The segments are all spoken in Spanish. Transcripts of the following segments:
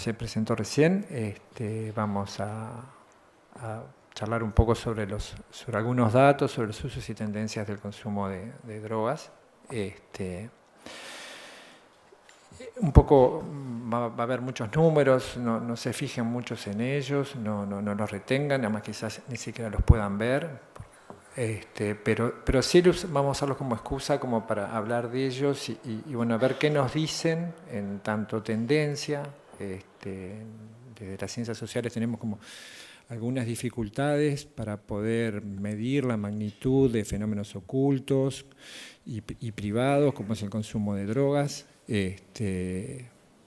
se presentó recién, vamos a charlar un poco sobre algunos datos, sobre los usos y tendencias del consumo de drogas. Un poco va a haber muchos números, no se fijen muchos en ellos, no los retengan, además quizás ni siquiera los puedan ver, pero sí vamos a usarlos como excusa como para hablar de ellos y bueno, a ver qué nos dicen en tanto tendencia. Desde las ciencias sociales tenemos como algunas dificultades para poder medir la magnitud de fenómenos ocultos y privados, como es el consumo de drogas,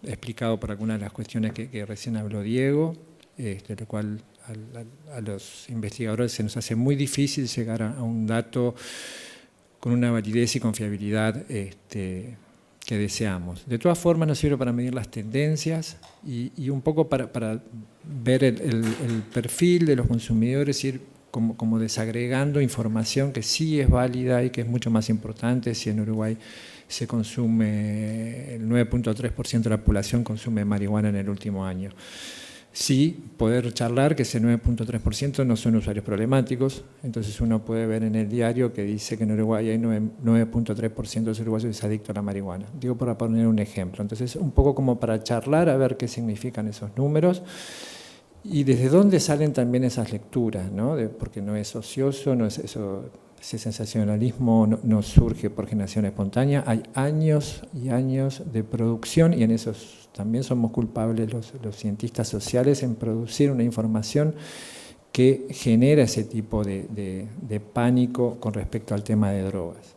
explicado por algunas de las cuestiones que recién habló Diego, lo cual a los investigadores se nos hace muy difícil llegar a un dato con una validez y confiabilidad que deseamos. De todas formas nos sirve para medir las tendencias y un poco para ver el perfil de los consumidores, ir como desagregando información que sí es válida y que es mucho más importante. Si en Uruguay se consume, el 9.3% de la población consume marihuana en el último año. Sí, poder charlar que ese 9.3% no son usuarios problemáticos, entonces uno puede ver en el diario que dice que en Uruguay hay 9.3% de los uruguayos es adicto a la marihuana. Digo para poner un ejemplo. Entonces, un poco como para charlar a ver qué significan esos números y desde dónde salen también esas lecturas, ¿no? Porque no es ocioso, no es eso. Ese sensacionalismo no surge por generación espontánea, hay años y años de producción y en esos también somos culpables los cientistas sociales en producir una información que genera ese tipo de pánico con respecto al tema de drogas.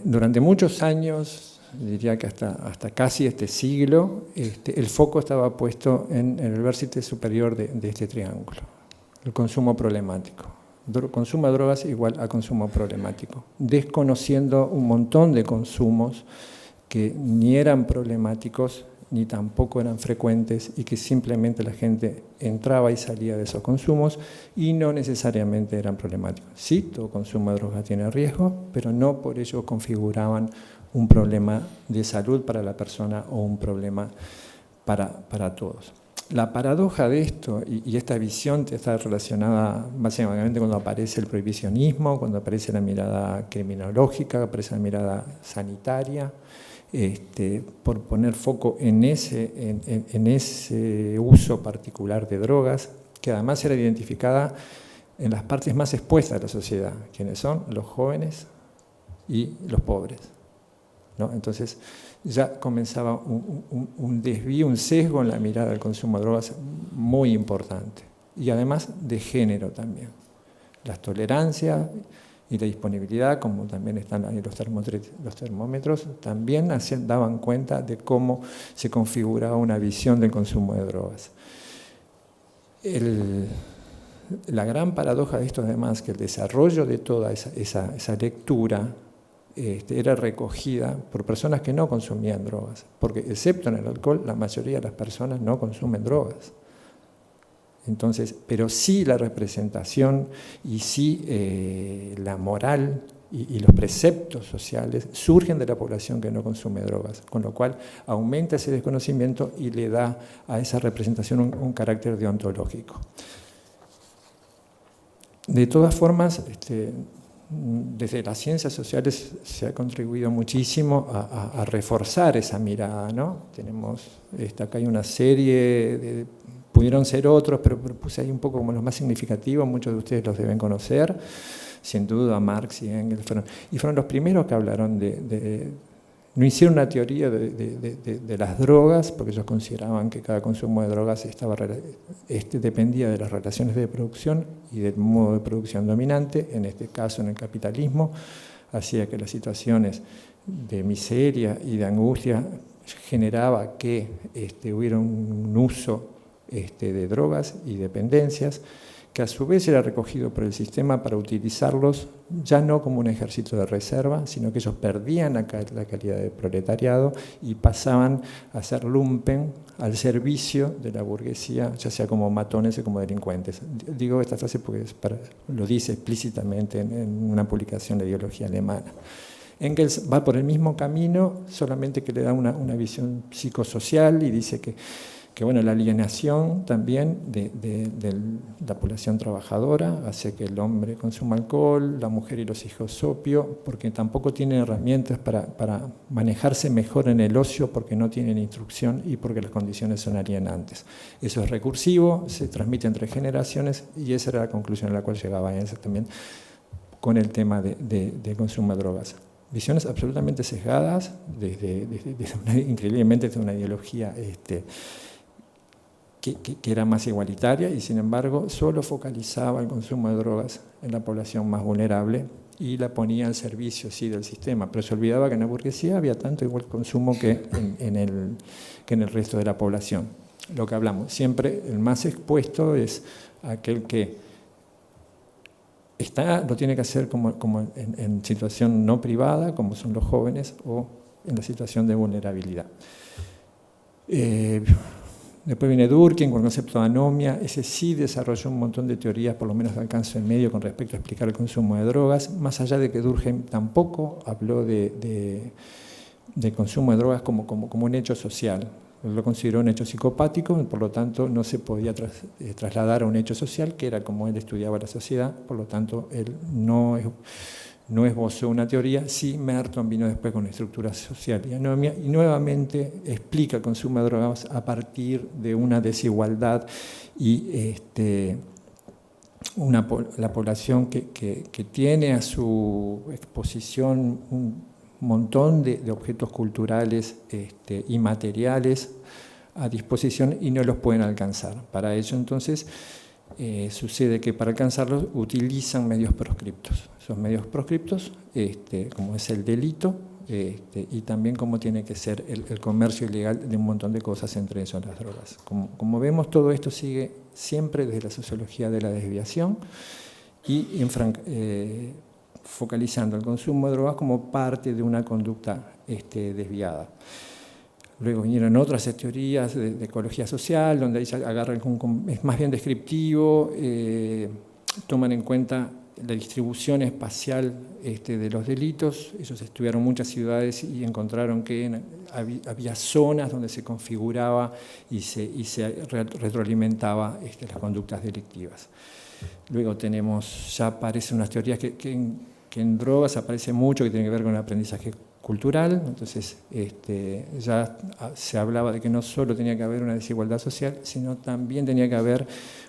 Durante muchos años, diría que hasta casi este siglo, el foco estaba puesto en el vértice superior de este triángulo. El consumo problemático. Consumo de drogas igual a consumo problemático. Desconociendo un montón de consumos que ni eran problemáticos ni tampoco eran frecuentes y que simplemente la gente entraba y salía de esos consumos y no necesariamente eran problemáticos. Sí, todo consumo de drogas tiene riesgo, pero no por ello configuraban un problema de salud para la persona o un problema para todos. La paradoja de esto, y esta visión está relacionada básicamente cuando aparece el prohibicionismo, cuando aparece la mirada criminológica, aparece la mirada sanitaria, por poner foco en ese uso particular de drogas, que además era identificada en las partes más expuestas de la sociedad, quienes son los jóvenes y los pobres, ¿no? Entonces, ya comenzaba un desvío, un sesgo en la mirada del consumo de drogas muy importante. Y además de género también. Las tolerancias y la disponibilidad, como también están ahí los termómetros, también daban cuenta de cómo se configuraba una visión del consumo de drogas. La gran paradoja de esto, además, que el desarrollo de toda esa lectura era recogida por personas que no consumían drogas, porque excepto en el alcohol, la mayoría de las personas no consumen drogas. Entonces, pero sí la representación y sí la moral y los preceptos sociales surgen de la población que no consume drogas, con lo cual aumenta ese desconocimiento y le da a esa representación un carácter deontológico. De todas formas, desde las ciencias sociales se ha contribuido muchísimo a reforzar esa mirada, ¿no? Tenemos, acá hay una serie, pudieron ser otros, pero puse ahí un poco como los más significativos, muchos de ustedes los deben conocer, sin duda Marx y Engels fueron los primeros que hablaron no hicieron una teoría de las drogas, porque ellos consideraban que cada consumo de drogas dependía de las relaciones de producción y del modo de producción dominante, en este caso en el capitalismo, hacía que las situaciones de miseria y de angustia generaba que hubiera un uso de drogas y dependencias, que a su vez era recogido por el sistema para utilizarlos ya no como un ejército de reserva, sino que ellos perdían la calidad de proletariado y pasaban a ser lumpen al servicio de la burguesía, ya sea como matones o como delincuentes. Digo esta frase porque lo dice explícitamente en una publicación de ideología alemana. Engels va por el mismo camino, solamente que le da una visión psicosocial y dice que bueno, la alienación también de la población trabajadora hace que el hombre consuma alcohol, la mujer y los hijos opio, porque tampoco tienen herramientas para manejarse mejor en el ocio, porque no tienen instrucción y porque las condiciones son alienantes. Eso es recursivo, se transmite entre generaciones y esa era la conclusión a la cual llegaba Engels también con el tema de consumo de drogas. Visiones absolutamente sesgadas, increíblemente desde una ideología que era más igualitaria y sin embargo solo focalizaba el consumo de drogas en la población más vulnerable y la ponía al servicio sí, del sistema, pero se olvidaba que en la burguesía había tanto igual consumo que en el resto de la población. Lo que hablamos, siempre el más expuesto es aquel que lo tiene que hacer como en situación no privada, como son los jóvenes, o en la situación de vulnerabilidad. Después viene Durkheim con el concepto de anomia, ese sí desarrolló un montón de teorías, por lo menos de alcance en medio, con respecto a explicar el consumo de drogas, más allá de que Durkheim tampoco habló de consumo de drogas como un hecho social. Él lo consideró un hecho psicopático, por lo tanto no se podía trasladar a un hecho social, que era como él estudiaba la sociedad, por lo tanto él no esbozó una teoría. Sí, Merton vino después con estructura social y anomia y nuevamente explica el consumo de drogas a partir de una desigualdad y la población que tiene a su exposición un montón de objetos culturales y materiales a disposición y no los pueden alcanzar. Para ello entonces sucede que para alcanzarlos utilizan medios proscriptos. Esos medios proscriptos, como es el delito, y también como tiene que ser el comercio ilegal de un montón de cosas, entre eso las drogas. Como vemos, todo esto sigue siempre desde la sociología de la desviación y focalizando el consumo de drogas como parte de una conducta desviada. Luego vinieron otras teorías de ecología social, donde ahí se agarran, es más bien descriptivo, toman en cuenta la distribución espacial de los delitos. Ellos estudiaron muchas ciudades y encontraron que había zonas donde se configuraba y se retroalimentaba las conductas delictivas. Luego ya aparecen unas teorías que en drogas aparece mucho, que tiene que ver con el aprendizaje cultural. Entonces ya se hablaba de que no solo tenía que haber una desigualdad social, sino también tenía que haber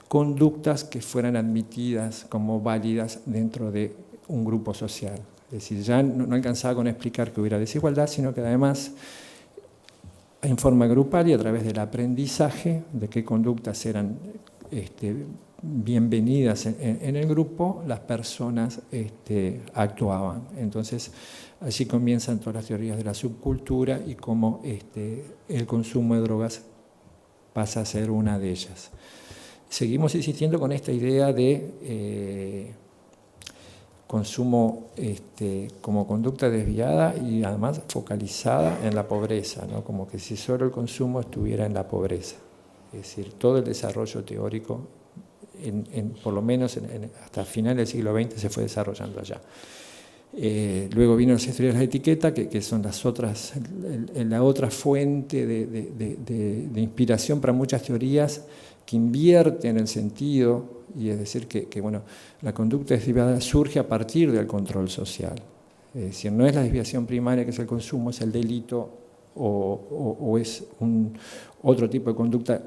conductas que fueran admitidas como válidas dentro de un grupo social. Es decir, ya no alcanzaba con explicar que hubiera desigualdad, sino que además en forma grupal y a través del aprendizaje de qué conductas eran bienvenidas en el grupo, las personas actuaban. Entonces, allí comienzan todas las teorías de la subcultura y cómo el consumo de drogas pasa a ser una de ellas. Seguimos insistiendo con esta idea de consumo como conducta desviada y además focalizada en la pobreza, ¿no? Como que si solo el consumo estuviera en la pobreza. Es decir, todo el desarrollo teórico, por lo menos hasta el final del siglo XX, se fue desarrollando allá. Luego vino las teorías de la etiqueta, que son la otra fuente de inspiración para muchas teorías que invierten el sentido, y es decir, que bueno, la conducta desviada surge a partir del control social. Es decir, no es la desviación primaria, que es el consumo, es el delito o es otro tipo de conducta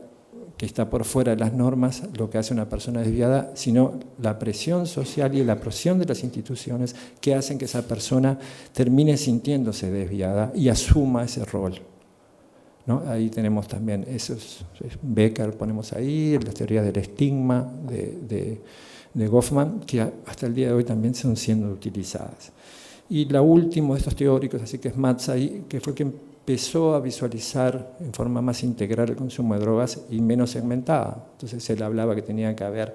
que está por fuera de las normas, lo que hace una persona desviada, sino la presión social y la presión de las instituciones que hacen que esa persona termine sintiéndose desviada y asuma ese rol, ¿no? Ahí tenemos también Becker, ponemos ahí, las teorías del estigma de Goffman, que hasta el día de hoy también son siendo utilizadas. Y la última de estos teóricos, así que es Matsai, que fue quien empezó a visualizar en forma más integral el consumo de drogas y menos segmentada. Entonces él hablaba que tenía que haber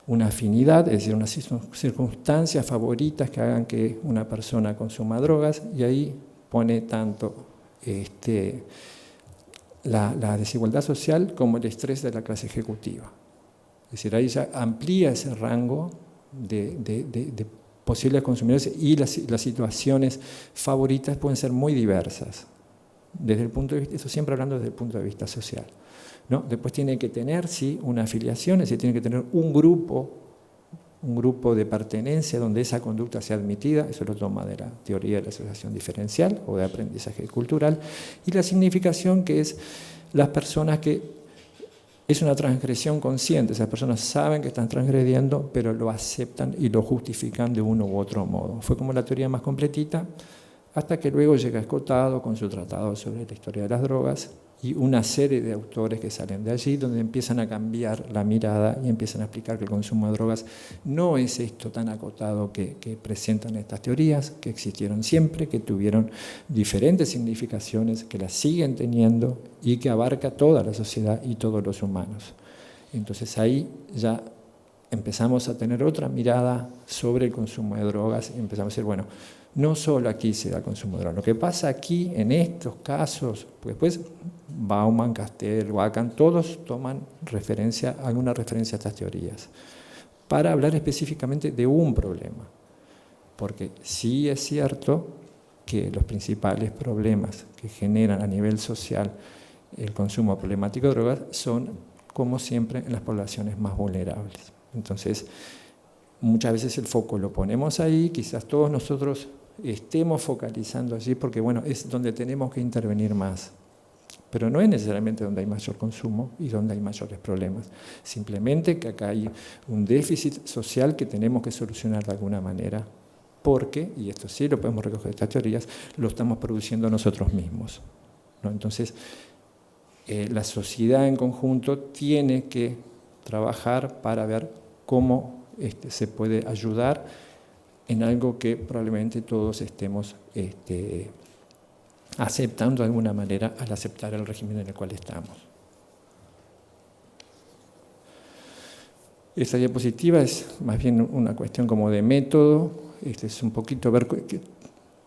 una afinidad, es decir, unas circunstancias favoritas que hagan que una persona consuma drogas, y ahí pone tanto la desigualdad social como el estrés de la clase ejecutiva. Es decir, ahí ya amplía ese rango de posibles consumidores y las situaciones favoritas pueden ser muy diversas. Desde el punto de vista, eso siempre hablando desde el punto de vista social, ¿no? Después tiene que tener, sí, una afiliación, es decir, tiene que tener un grupo de pertenencia donde esa conducta sea admitida, eso lo toma de la teoría de la asociación diferencial o de aprendizaje cultural, y la significación, que es las personas que es una transgresión consciente, esas personas saben que están transgrediendo, pero lo aceptan y lo justifican de uno u otro modo. Fue como la teoría más completita, hasta que luego llega Escotado con su tratado sobre la historia de las drogas y una serie de autores que salen de allí, donde empiezan a cambiar la mirada y empiezan a explicar que el consumo de drogas no es esto tan acotado que presentan estas teorías, que existieron siempre, que tuvieron diferentes significaciones, que las siguen teniendo y que abarca toda la sociedad y todos los humanos. Entonces ahí ya empezamos a tener otra mirada sobre el consumo de drogas y empezamos a decir, bueno, no solo aquí se da consumo de drogas, lo que pasa aquí en estos casos, pues después Bauman, Castel, Wakan, todos toman alguna referencia a estas teorías para hablar específicamente de un problema, porque sí es cierto que los principales problemas que generan a nivel social el consumo problemático de drogas son, como siempre, en las poblaciones más vulnerables. Entonces, muchas veces el foco lo ponemos ahí, quizás todos nosotros estemos focalizando allí porque, bueno, es donde tenemos que intervenir más. Pero no es necesariamente donde hay mayor consumo y donde hay mayores problemas. Simplemente que acá hay un déficit social que tenemos que solucionar de alguna manera, porque, y esto sí lo podemos recoger de estas teorías, lo estamos produciendo nosotros mismos, ¿no? Entonces, la sociedad en conjunto tiene que trabajar para ver cómo se puede ayudar en algo que probablemente todos estemos aceptando de alguna manera al aceptar el régimen en el cual estamos. Esta diapositiva es más bien una cuestión como de método, es un poquito ver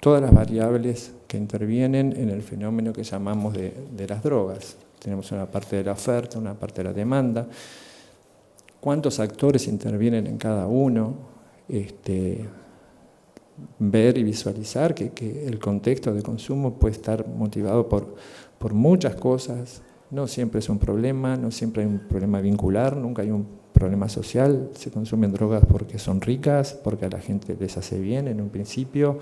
todas las variables que intervienen en el fenómeno que llamamos de las drogas. Tenemos una parte de la oferta, una parte de la demanda, cuántos actores intervienen en cada uno, ver y visualizar que el contexto de consumo puede estar motivado por muchas cosas, no siempre es un problema, no siempre hay un problema vincular, nunca hay un problema social, se consumen drogas porque son ricas, porque a la gente les hace bien en un principio,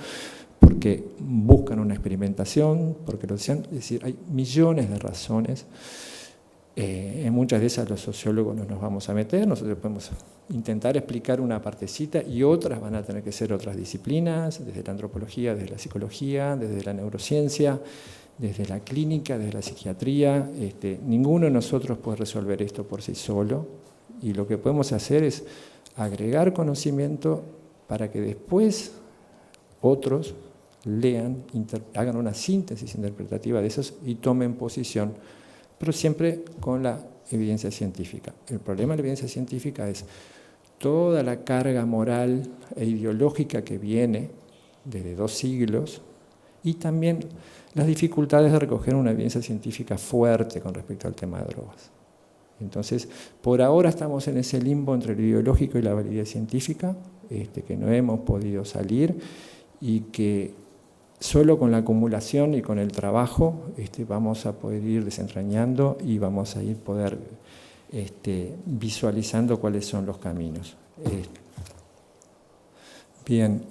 porque buscan una experimentación, porque lo desean, es decir, hay millones de razones. En muchas de esas los sociólogos no nos vamos a meter, nosotros podemos intentar explicar una partecita y otras van a tener que ser otras disciplinas, desde la antropología, desde la psicología, desde la neurociencia, desde la clínica, desde la psiquiatría. Ninguno de nosotros puede resolver esto por sí solo y lo que podemos hacer es agregar conocimiento para que después otros lean, hagan una síntesis interpretativa de esos y tomen posición, pero siempre con la evidencia científica. El problema de la evidencia científica es toda la carga moral e ideológica que viene desde 2 siglos y también las dificultades de recoger una evidencia científica fuerte con respecto al tema de drogas. Entonces, por ahora estamos en ese limbo entre lo ideológico y la validez científica, que no hemos podido salir y que solo con la acumulación y con el trabajo vamos a poder ir desentrañando y vamos a ir poder visualizando cuáles son los caminos. Bien,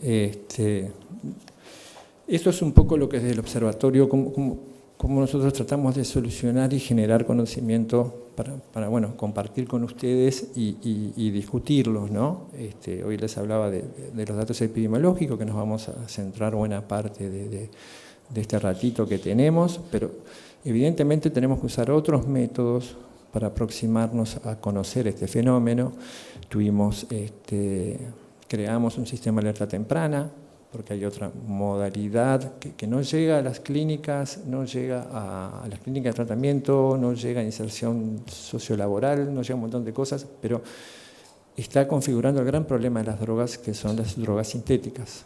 esto es un poco lo que es del observatorio, cómo nosotros tratamos de solucionar y generar conocimiento para bueno, compartir con ustedes y discutirlos, ¿no? Hoy les hablaba de los datos epidemiológicos, que nos vamos a centrar buena parte de este ratito que tenemos, pero evidentemente tenemos que usar otros métodos para aproximarnos a conocer este fenómeno. Creamos un sistema de alerta temprana, porque hay otra modalidad que no llega a las clínicas, no llega a las clínicas de tratamiento, no llega a inserción sociolaboral, no llega a un montón de cosas, pero está configurando el gran problema de las drogas, que son las drogas sintéticas.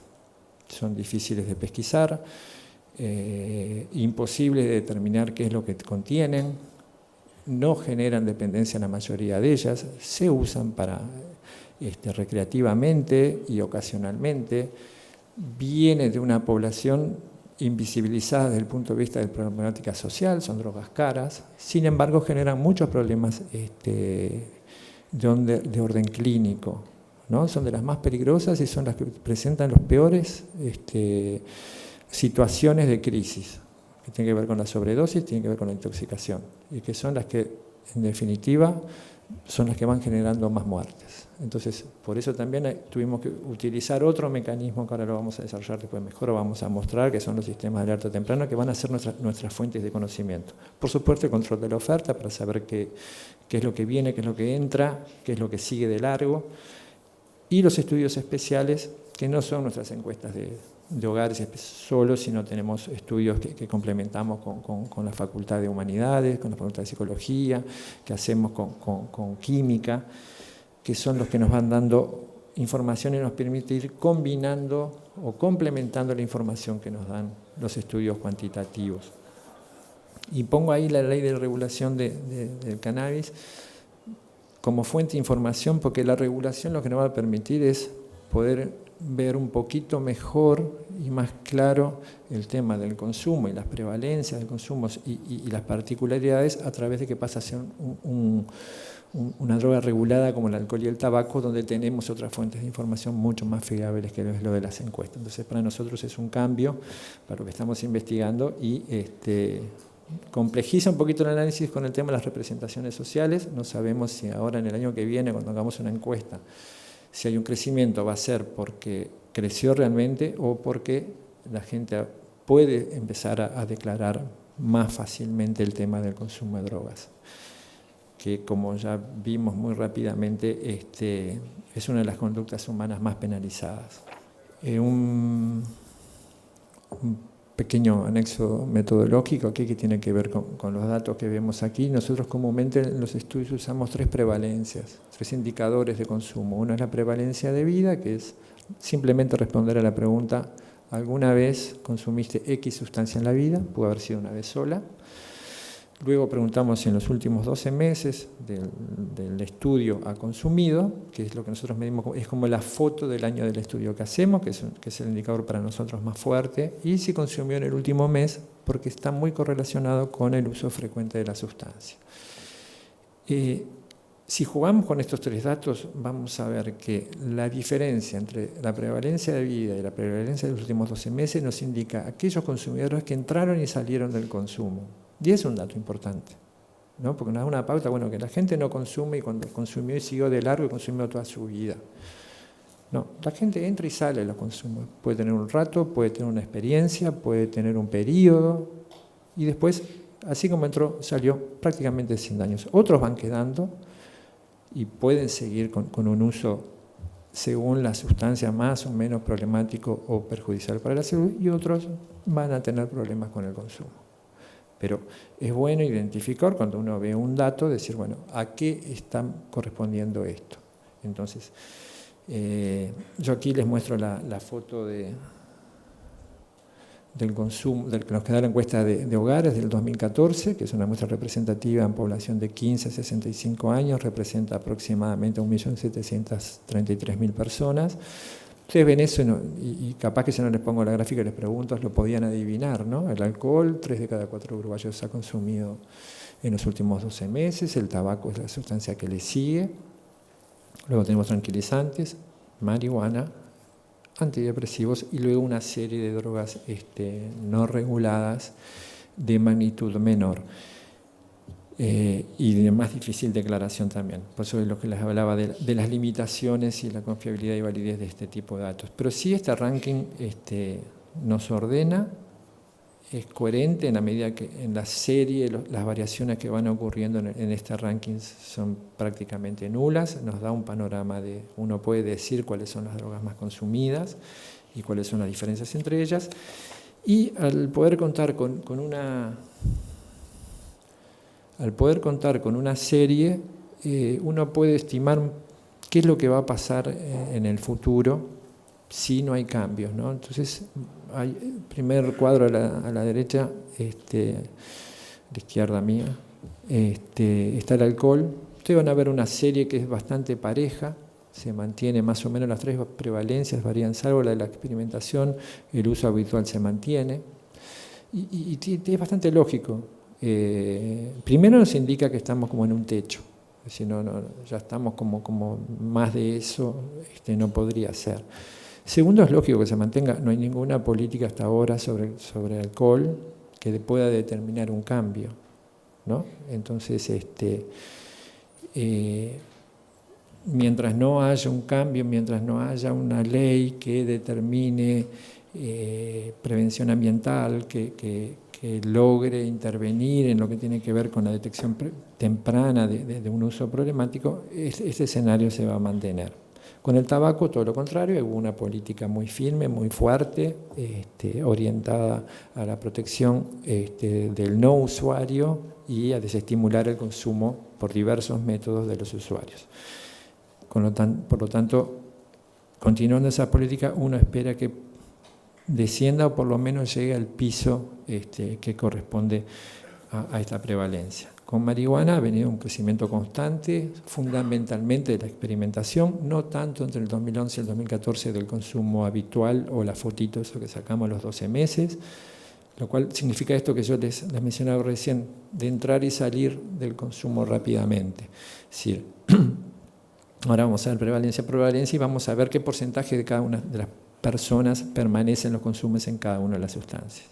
Son difíciles de pesquisar, imposible de determinar qué es lo que contienen, no generan dependencia en la mayoría de ellas, se usan para recreativamente y ocasionalmente, viene de una población invisibilizada desde el punto de vista de problemática social, son drogas caras, sin embargo generan muchos problemas de orden clínico, ¿no? Son de las más peligrosas y son las que presentan los peores situaciones de crisis, que tienen que ver con la sobredosis, tienen que ver con la intoxicación, y que son las que, en definitiva, son las que van generando más muertes. Entonces, por eso también tuvimos que utilizar otro mecanismo que ahora lo vamos a desarrollar después mejor, lo vamos a mostrar, que son los sistemas de alerta temprana, que van a ser nuestras fuentes de conocimiento. Por supuesto, el control de la oferta, para saber qué es lo que viene, qué es lo que entra, qué es lo que sigue de largo, y los estudios especiales, que no son nuestras encuestas de hogares solo, sino tenemos estudios que complementamos con la Facultad de Humanidades, con la Facultad de Psicología, que hacemos con Química, que son los que nos van dando información y nos permite ir combinando o complementando la información que nos dan los estudios cuantitativos. Y pongo ahí la ley de regulación del cannabis como fuente de información, porque la regulación lo que nos va a permitir es poder ver un poquito mejor y más claro el tema del consumo y las prevalencias del consumo y las particularidades a través de que pasa a ser una droga regulada como el alcohol y el tabaco, donde tenemos otras fuentes de información mucho más fiables que lo de las encuestas. Entonces, para nosotros es un cambio para lo que estamos investigando y complejiza un poquito el análisis con el tema de las representaciones sociales. No sabemos si ahora en el año que viene, cuando hagamos una encuesta, si hay un crecimiento va a ser porque creció realmente o porque la gente puede empezar a declarar más fácilmente el tema del consumo de drogas, que como ya vimos muy rápidamente es una de las conductas humanas más penalizadas. Un pequeño anexo metodológico aquí que tiene que ver con los datos que vemos aquí. Nosotros comúnmente en los estudios usamos 3 prevalencias, 3 indicadores de consumo. Uno es la prevalencia de vida, que es simplemente responder a la pregunta: ¿alguna vez consumiste X sustancia en la vida? Puede haber sido una vez sola. Luego preguntamos si en los últimos 12 meses del estudio ha consumido, que es lo que nosotros medimos, es como la foto del año del estudio que hacemos, que es el indicador para nosotros más fuerte, y si consumió en el último mes, porque está muy correlacionado con el uso frecuente de la sustancia. Si jugamos con estos 3 datos, vamos a ver que la diferencia entre la prevalencia de vida y la prevalencia de los últimos 12 meses nos indica aquellos consumidores que entraron y salieron del consumo. Y es un dato importante, ¿no? Porque nos da una pauta, bueno, que la gente no consume y cuando consumió y siguió de largo y consumió toda su vida. No, la gente entra y sale de los consumos. Puede tener un rato, puede tener una experiencia, puede tener un periodo y después, así como entró, salió prácticamente sin daños. Otros van quedando y pueden seguir con un uso según la sustancia más o menos problemático o perjudicial para la salud, y otros van a tener problemas con el consumo. Pero es bueno identificar cuando uno ve un dato, decir, bueno, ¿a qué está correspondiendo esto? Entonces, yo aquí les muestro la foto del consumo, que nos queda la encuesta de hogares del 2014, que es una muestra representativa en población de 15 a 65 años, representa aproximadamente 1.733.000 personas. Ustedes ven eso y capaz que si no les pongo la gráfica y les pregunto, lo podían adivinar, ¿no? El alcohol, 3 de cada 4 uruguayos ha consumido en los últimos 12 meses, el tabaco es la sustancia que le sigue, luego tenemos tranquilizantes, marihuana, antidepresivos y luego una serie de drogas no reguladas de magnitud menor. Y de más difícil declaración también. Por eso es lo que les hablaba de las limitaciones y la confiabilidad y validez de este tipo de datos. Pero sí, este ranking nos ordena, es coherente en la medida que en la serie las variaciones que van ocurriendo en este ranking son prácticamente nulas, nos da un panorama uno puede decir cuáles son las drogas más consumidas y cuáles son las diferencias entre ellas, y al poder contar con una serie, uno puede estimar qué es lo que va a pasar en el futuro si no hay cambios, ¿no? Entonces, el primer cuadro a la derecha, la izquierda mía, Está el alcohol. Ustedes van a ver una serie que es bastante pareja, se mantiene más o menos las 3 prevalencias, varían salvo la de la experimentación, el uso habitual se mantiene. Y es bastante lógico. Primero nos indica que estamos como en un techo, si no, ya estamos como más de eso, no podría ser. Segundo, es lógico que se mantenga, no hay ninguna política hasta ahora sobre alcohol que pueda determinar un cambio, ¿no? Entonces, mientras no haya un cambio, mientras no haya una ley que determine prevención ambiental, que logre intervenir en lo que tiene que ver con la detección temprana de un uso problemático, este escenario se va a mantener. Con el tabaco, todo lo contrario, hubo una política muy firme, muy fuerte, orientada a la protección del no usuario y a desestimular el consumo por diversos métodos de los usuarios. Por lo tanto, continuando esa política, uno espera que descienda o por lo menos llegue al piso que corresponde a esta prevalencia. Con marihuana ha venido un crecimiento constante, fundamentalmente de la experimentación, no tanto entre el 2011 y el 2014 del consumo habitual o la fotito, eso que sacamos a los 12 meses, lo cual significa esto que yo les mencionaba recién, de entrar y salir del consumo rápidamente. Es decir, ahora vamos a ver prevalencia y vamos a ver qué porcentaje de cada una de las personas permanecen los consumos en cada una de las sustancias.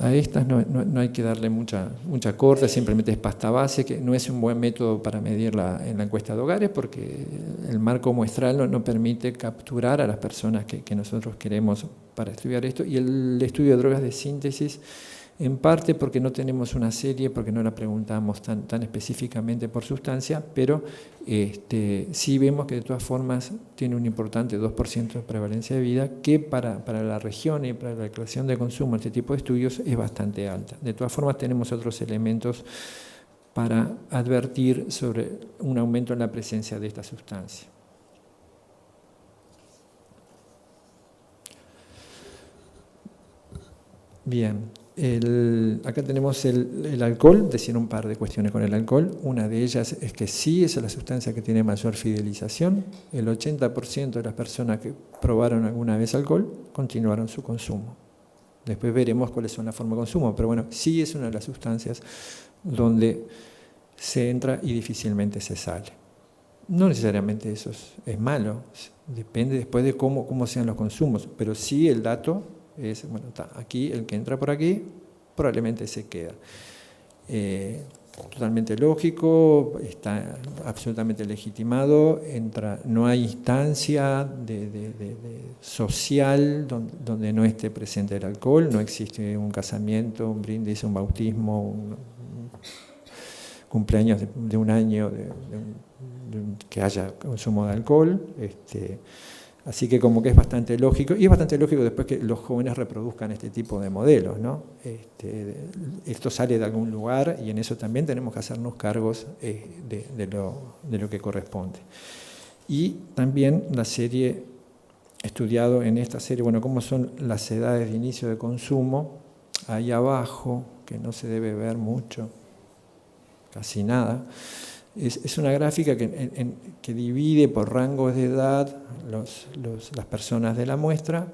A estas no hay que darle mucha corta, simplemente es pasta base, que no es un buen método para medirla en la encuesta de hogares porque el marco muestral no permite capturar a las personas que nosotros queremos para estudiar esto, y el estudio de drogas de síntesis, en parte porque no tenemos una serie, porque no la preguntamos tan específicamente por sustancia, pero sí vemos que de todas formas tiene un importante 2% de prevalencia de vida, que para la región y para la declaración de consumo, este tipo de estudios es bastante alta. De todas formas tenemos otros elementos para advertir sobre un aumento en la presencia de esta sustancia. Bien. Acá tenemos el alcohol, decir un par de cuestiones con el alcohol. Una de ellas es que sí es la sustancia que tiene mayor fidelización. El 80% de las personas que probaron alguna vez alcohol continuaron su consumo. Después veremos cuáles son las formas de consumo, pero bueno, sí es una de las sustancias donde se entra y difícilmente se sale. No necesariamente eso es malo, depende después de cómo sean los consumos, pero sí el dato es, bueno, aquí el que entra por aquí probablemente se queda. Totalmente lógico, está absolutamente legitimado, no hay instancia social donde no esté presente el alcohol, no existe un casamiento, un brindis, un bautismo, un cumpleaños de un año que haya consumo de alcohol. Así que como que es bastante lógico, y es bastante lógico después que los jóvenes reproduzcan este tipo de modelos, ¿no? Esto sale de algún lugar y en eso también tenemos que hacernos cargos de lo que corresponde. Y también la serie, estudiado en esta serie, bueno, cómo son las edades de inicio de consumo, ahí abajo, que no se debe ver mucho, casi nada. Es una gráfica que divide por rangos de edad las personas de la muestra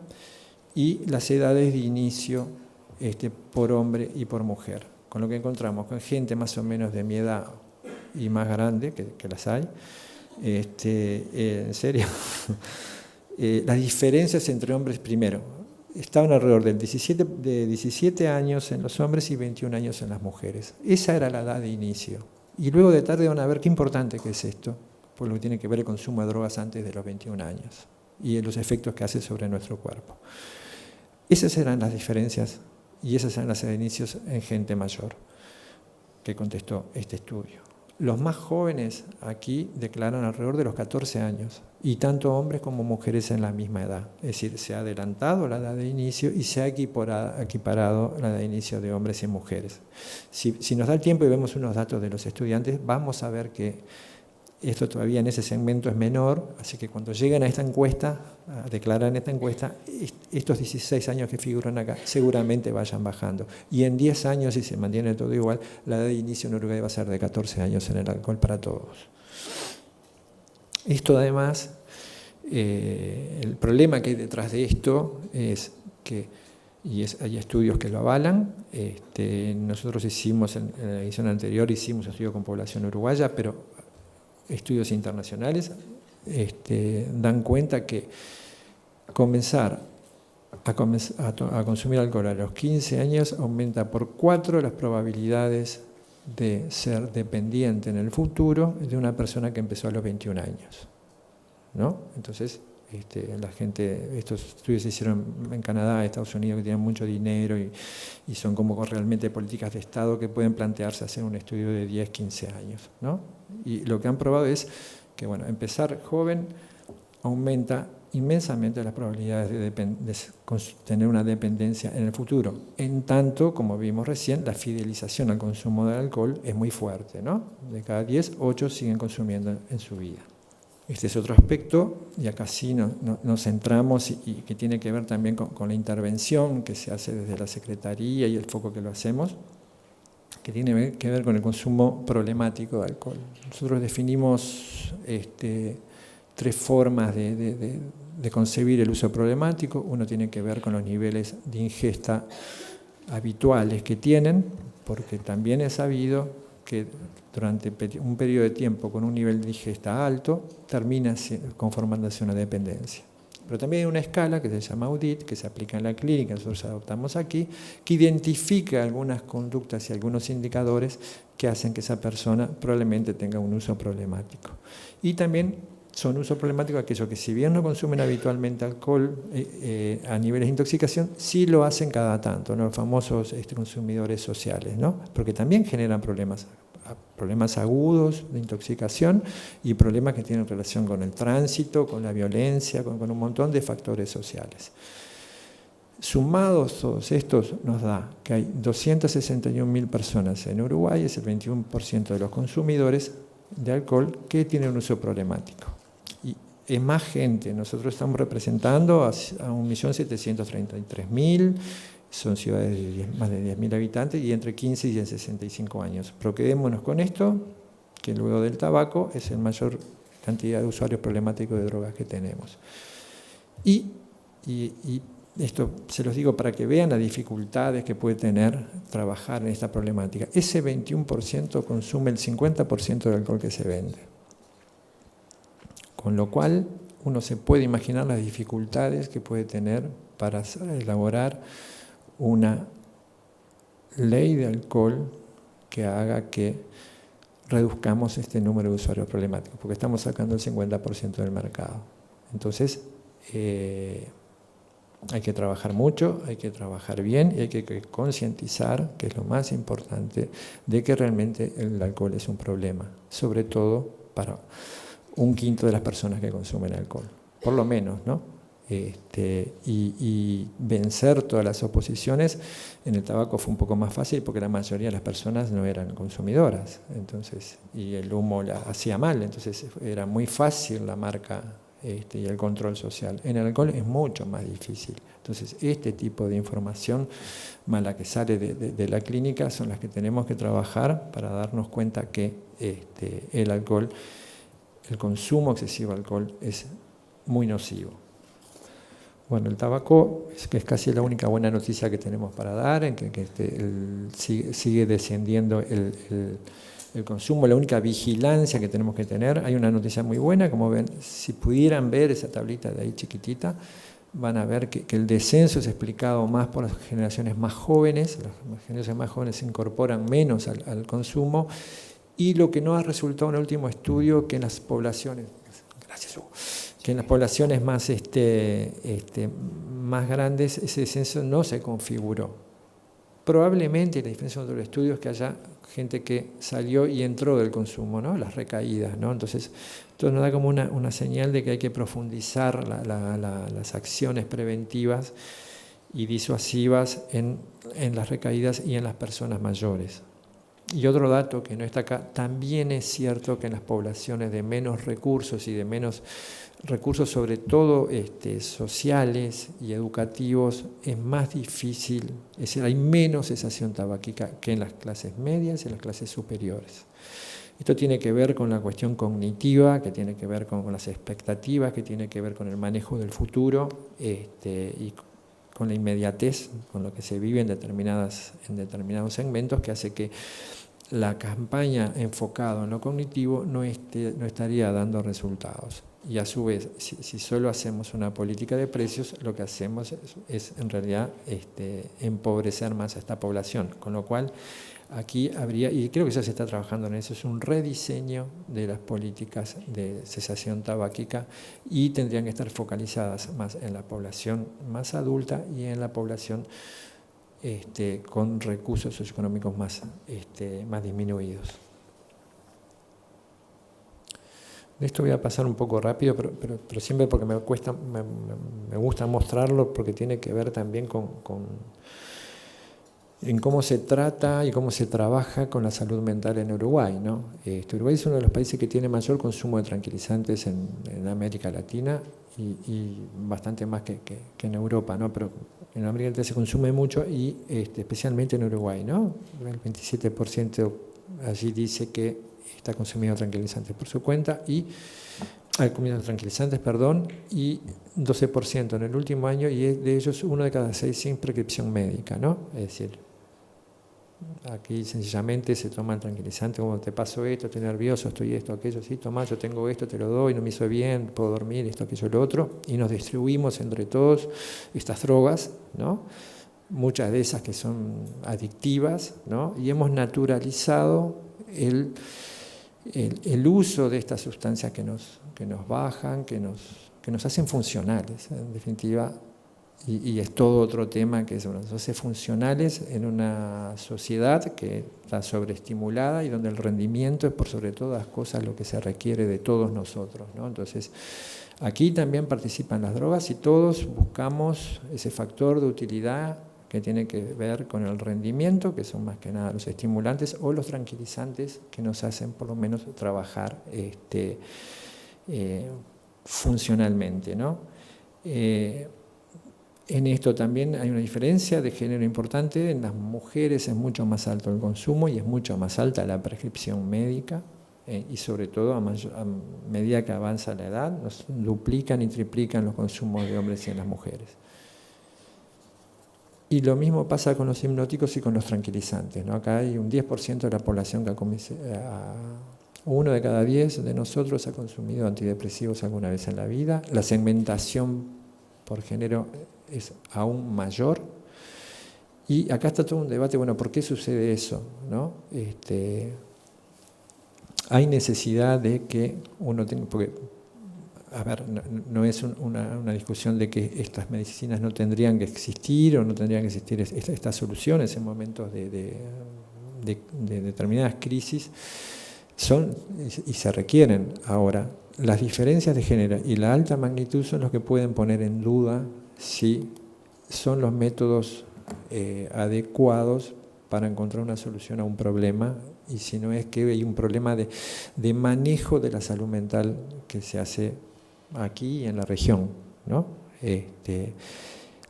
y las edades de inicio por hombre y por mujer. Con lo que encontramos con gente más o menos de mi edad y más grande, que las hay, en serio, las diferencias entre hombres primero estaban alrededor de 17 años en los hombres y 21 años en las mujeres. Esa era la edad de inicio. Y luego de tarde van a ver qué importante que es esto, por lo que tiene que ver el consumo de drogas antes de los 21 años y los efectos que hace sobre nuestro cuerpo. Esas eran las diferencias y esas eran las inicios en gente mayor que contestó este estudio. Los más jóvenes aquí declaran alrededor de los 14 años y tanto hombres como mujeres en la misma edad. Es decir, se ha adelantado la edad de inicio y se ha equiparado la edad de inicio de hombres y mujeres. Si nos da el tiempo y vemos unos datos de los estudiantes, vamos a ver que esto todavía en ese segmento es menor, así que cuando lleguen a esta encuesta, a declarar en esta encuesta, estos 16 años que figuran acá seguramente vayan bajando. Y en 10 años, si se mantiene todo igual, la edad de inicio en Uruguay va a ser de 14 años en el alcohol para todos. Esto además, el problema que hay detrás de esto es que, hay estudios que lo avalan, nosotros hicimos, en la edición anterior hicimos estudios con población uruguaya, pero estudios internacionales dan cuenta que comenzar a consumir alcohol a los 15 años aumenta por 4 las probabilidades de ser dependiente en el futuro de una persona que empezó a los 21 años, ¿no? Entonces, la gente, estos estudios se hicieron en Canadá, Estados Unidos, que tienen mucho dinero y son como realmente políticas de Estado que pueden plantearse hacer un estudio de 10, 15 años, ¿no? Y lo que han probado es que, bueno, empezar joven aumenta inmensamente las probabilidades de tener una dependencia en el futuro. En tanto, como vimos recién, la fidelización al consumo de alcohol es muy fuerte, ¿no? De cada 10, 8 siguen consumiendo en su vida. Este es otro aspecto, y acá sí nos centramos y que tiene que ver también con la intervención que se hace desde la Secretaría y el foco que lo hacemos, que tiene que ver con el consumo problemático de alcohol. Nosotros definimos 3 formas de concebir el uso problemático. Uno tiene que ver con los niveles de ingesta habituales que tienen, porque también es sabido que durante un periodo de tiempo con un nivel de ingesta alto termina conformándose una dependencia. Pero también hay una escala que se llama AUDIT, que se aplica en la clínica, nosotros adoptamos aquí, que identifica algunas conductas y algunos indicadores que hacen que esa persona probablemente tenga un uso problemático. Y también son uso problemático aquellos que, si bien no consumen habitualmente alcohol a niveles de intoxicación, sí lo hacen cada tanto, ¿no? Los famosos consumidores sociales, ¿no? Porque también generan problemas agudos de intoxicación y problemas que tienen relación con el tránsito, con la violencia, con un montón de factores sociales. Sumados todos estos, nos da que hay 261.000 personas en Uruguay, es el 21% de los consumidores de alcohol que tienen un uso problemático. Y es más gente, nosotros estamos representando a 1.733.000, son ciudades de más de 10.000 habitantes y entre 15 y 65 años. Pero quedémonos con esto, que luego del tabaco es la mayor cantidad de usuarios problemáticos de drogas que tenemos. Y esto se los digo para que vean las dificultades que puede tener trabajar en esta problemática. Ese 21% consume el 50% del alcohol que se vende. Con lo cual, uno se puede imaginar las dificultades que puede tener para elaborar una ley de alcohol que haga que reduzcamos este número de usuarios problemáticos, porque estamos sacando el 50% del mercado. Entonces, hay que trabajar mucho, hay que trabajar bien y hay que concientizar, que es lo más importante, de que realmente el alcohol es un problema, sobre todo para 1/5 de las personas que consumen alcohol, por lo menos, ¿no? Y vencer todas las oposiciones. En el tabaco fue un poco más fácil porque la mayoría de las personas no eran consumidoras, entonces, y el humo la hacía mal, entonces era muy fácil la marca y el control social. En el alcohol es mucho más difícil. Entonces, este tipo de información mala que sale de la clínica son las que tenemos que trabajar para darnos cuenta que el alcohol, el consumo excesivo de alcohol es muy nocivo. Bueno, el tabaco es casi la única buena noticia que tenemos para dar, en que sigue descendiendo el consumo, la única vigilancia que tenemos que tener. Hay una noticia muy buena, como ven, si pudieran ver esa tablita de ahí chiquitita, van a ver que el descenso es explicado más por las generaciones más jóvenes. Las generaciones más jóvenes se incorporan menos al consumo, y lo que no ha resultado en el último estudio, que en las poblaciones, gracias Hugo, que en las poblaciones más grandes ese descenso no se configuró. Probablemente la diferencia entre los estudios es que haya gente que salió y entró del consumo, ¿no? Las recaídas, ¿no? Entonces, esto nos da como una señal de que hay que profundizar las acciones preventivas y disuasivas en las recaídas y en las personas mayores. Y otro dato que no está acá, también es cierto que en las poblaciones de menos recursos y de menos recursos, sobre todo sociales y educativos, es más difícil, es decir, hay menos cesación tabáquica que en las clases medias y en las clases superiores. Esto tiene que ver con la cuestión cognitiva, que tiene que ver con las expectativas, que tiene que ver con el manejo del futuro y con la inmediatez, con lo que se vive en determinados segmentos, que hace que la campaña enfocada en lo cognitivo no estaría dando resultados. Y a su vez, si solo hacemos una política de precios, lo que hacemos es en realidad empobrecer más a esta población, con lo cual aquí habría, y creo que ya se está trabajando en eso, es un rediseño de las políticas de cesación tabáquica y tendrían que estar focalizadas más en la población más adulta y en la población con recursos socioeconómicos más disminuidos. De esto voy a pasar un poco rápido, pero siempre porque me gusta mostrarlo, porque tiene que ver también en cómo se trata y cómo se trabaja con la salud mental en Uruguay, ¿no? Uruguay es uno de los países que tiene mayor consumo de tranquilizantes en América Latina y bastante más que en Europa, ¿no? Pero en América Latina se consume mucho y especialmente en Uruguay, ¿no? El 27% allí dice que está consumiendo tranquilizantes por su cuenta y tranquilizantes, y 12% en el último año, y de ellos 1 de cada 6 sin prescripción médica, ¿no? Es decir, aquí sencillamente se toman tranquilizantes, como te pasó esto, estoy nervioso, estoy esto, aquello, sí, toma, yo tengo esto, te lo doy, no me hizo bien, puedo dormir, esto, aquello, lo otro, y nos distribuimos entre todos estas drogas, ¿no? Muchas de esas que son adictivas, ¿no? Y hemos naturalizado el uso de estas sustancias que nos bajan, que nos hacen funcionales, en definitiva, y es todo otro tema que nos hace funcionales en una sociedad que está sobreestimulada y donde el rendimiento es por sobre todas las cosas lo que se requiere de todos nosotros, ¿no? Entonces, aquí también participan las drogas y todos buscamos ese factor de utilidad que tiene que ver con el rendimiento, que son más que nada los estimulantes o los tranquilizantes que nos hacen por lo menos trabajar funcionalmente, ¿no? En esto también hay una diferencia de género importante. En las mujeres es mucho más alto el consumo y es mucho más alta la prescripción médica, y sobre todo a medida que avanza la edad, nos duplican y triplican los consumos de hombres y en las mujeres. Y lo mismo pasa con los hipnóticos y con los tranquilizantes, ¿no? Acá hay un 10% de la población que uno de cada 10 de nosotros ha consumido antidepresivos alguna vez en la vida. La segmentación por género es aún mayor. Y acá está todo un debate, bueno, ¿por qué sucede eso, ¿no? Hay necesidad de que uno tenga, porque, a ver, no es una discusión de que estas medicinas no tendrían que existir o no tendrían que existir estas soluciones en momentos de determinadas crisis, son y se requieren. Ahora, las diferencias de género y la alta magnitud son los que pueden poner en duda si son los métodos adecuados para encontrar una solución a un problema, y si no es que hay un problema de manejo de la salud mental que se hace aquí y en la región, ¿no?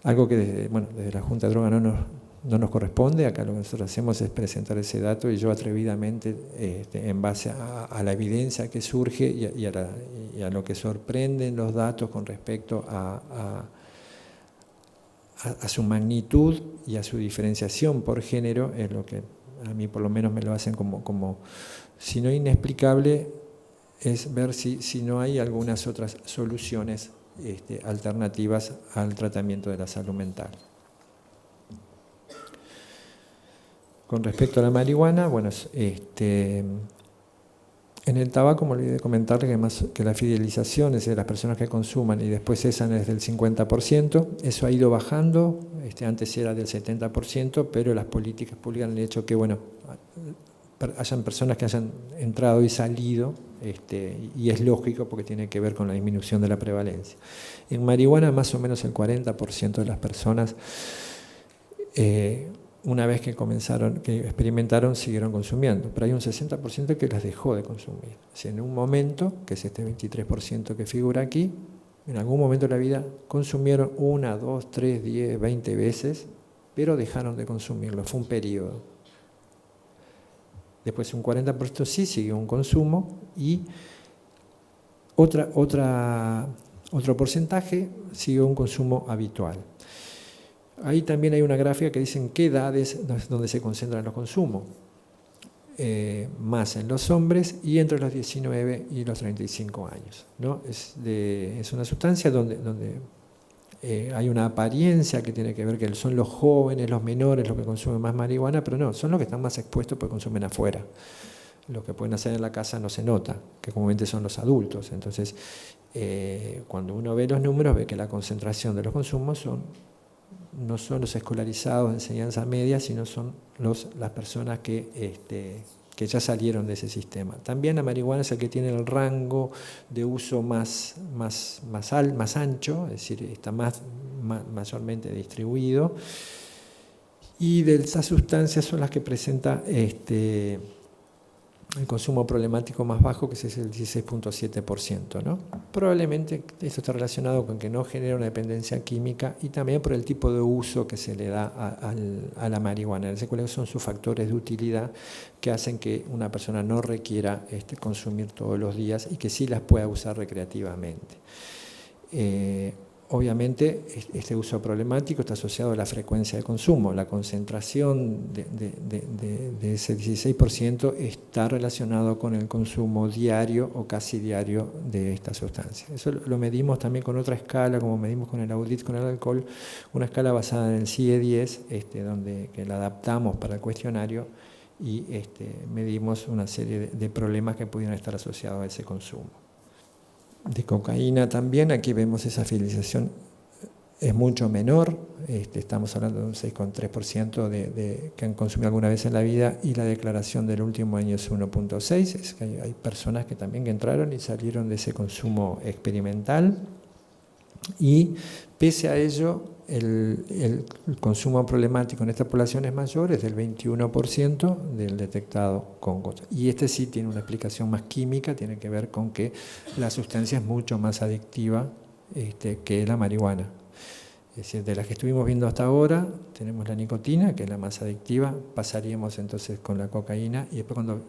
Algo que desde la Junta de Drogas no nos corresponde. Acá lo que nosotros hacemos es presentar ese dato, y yo atrevidamente, en base a la evidencia que surge y a lo que sorprenden los datos con respecto a su magnitud y a su diferenciación por género, es lo que a mí por lo menos me lo hacen como si no inexplicable, es ver si no hay algunas otras soluciones alternativas al tratamiento de la salud mental. Con respecto a la marihuana, bueno, en el tabaco me olvidé de comentarle que la fidelización es de las personas que consuman y después cesan es del 50%, eso ha ido bajando, antes era del 70%, pero las políticas públicas han hecho que, bueno, hayan personas que hayan entrado y salido, y es lógico porque tiene que ver con la disminución de la prevalencia. En marihuana más o menos el 40% de las personas una vez que experimentaron, siguieron consumiendo. Pero hay un 60% que las dejó de consumir. Si en un momento, que es este 23% que figura aquí, en algún momento de la vida consumieron 1, 2, 3, 10, 20 veces, pero dejaron de consumirlo. Fue un periodo. Después un 40% sí siguió un consumo y otro porcentaje siguió un consumo habitual. Ahí también hay una gráfica que dice en qué edades es donde se concentran los consumos. Más en los hombres y entre los 19 y los 35 años, ¿no? Es una sustancia donde hay una apariencia que tiene que ver que son los jóvenes, los menores los que consumen más marihuana, pero no, son los que están más expuestos porque consumen afuera. Lo que pueden hacer en la casa no se nota, que comúnmente son los adultos. Entonces, cuando uno ve los números, ve que la concentración de los consumos no son los escolarizados de enseñanza media, sino son las personas que ya salieron de ese sistema. También la marihuana es el que tiene el rango de uso más ancho, es decir, está mayormente distribuido, y de esas sustancias son las que presenta el consumo problemático más bajo, que es el 16.7%, ¿no? Probablemente esto está relacionado con que no genera una dependencia química y también por el tipo de uso que se le da a la marihuana. ¿Cuáles son sus factores de utilidad que hacen que una persona no requiera consumir todos los días y que sí las pueda usar recreativamente? Obviamente, este uso problemático está asociado a la frecuencia de consumo. La concentración de ese 16% está relacionado con el consumo diario o casi diario de esta sustancia. Eso lo medimos también con otra escala, como medimos con el audit con el alcohol, una escala basada en el CIE-10, que la adaptamos para el cuestionario y medimos una serie de problemas que pudieran estar asociados a ese consumo. De cocaína también, aquí vemos esa fidelización es mucho menor, estamos hablando de un 6,3% que han consumido alguna vez en la vida y la declaración del último año es 1,6%, es que hay personas que también entraron y salieron de ese consumo experimental y pese a ello el consumo problemático en esta población es mayor, es del 21% del detectado con gota. Y sí tiene una explicación más química, tiene que ver con que la sustancia es mucho más adictiva que la marihuana. Es decir, de las que estuvimos viendo hasta ahora, tenemos la nicotina, que es la más adictiva, pasaríamos entonces con la cocaína y después cuando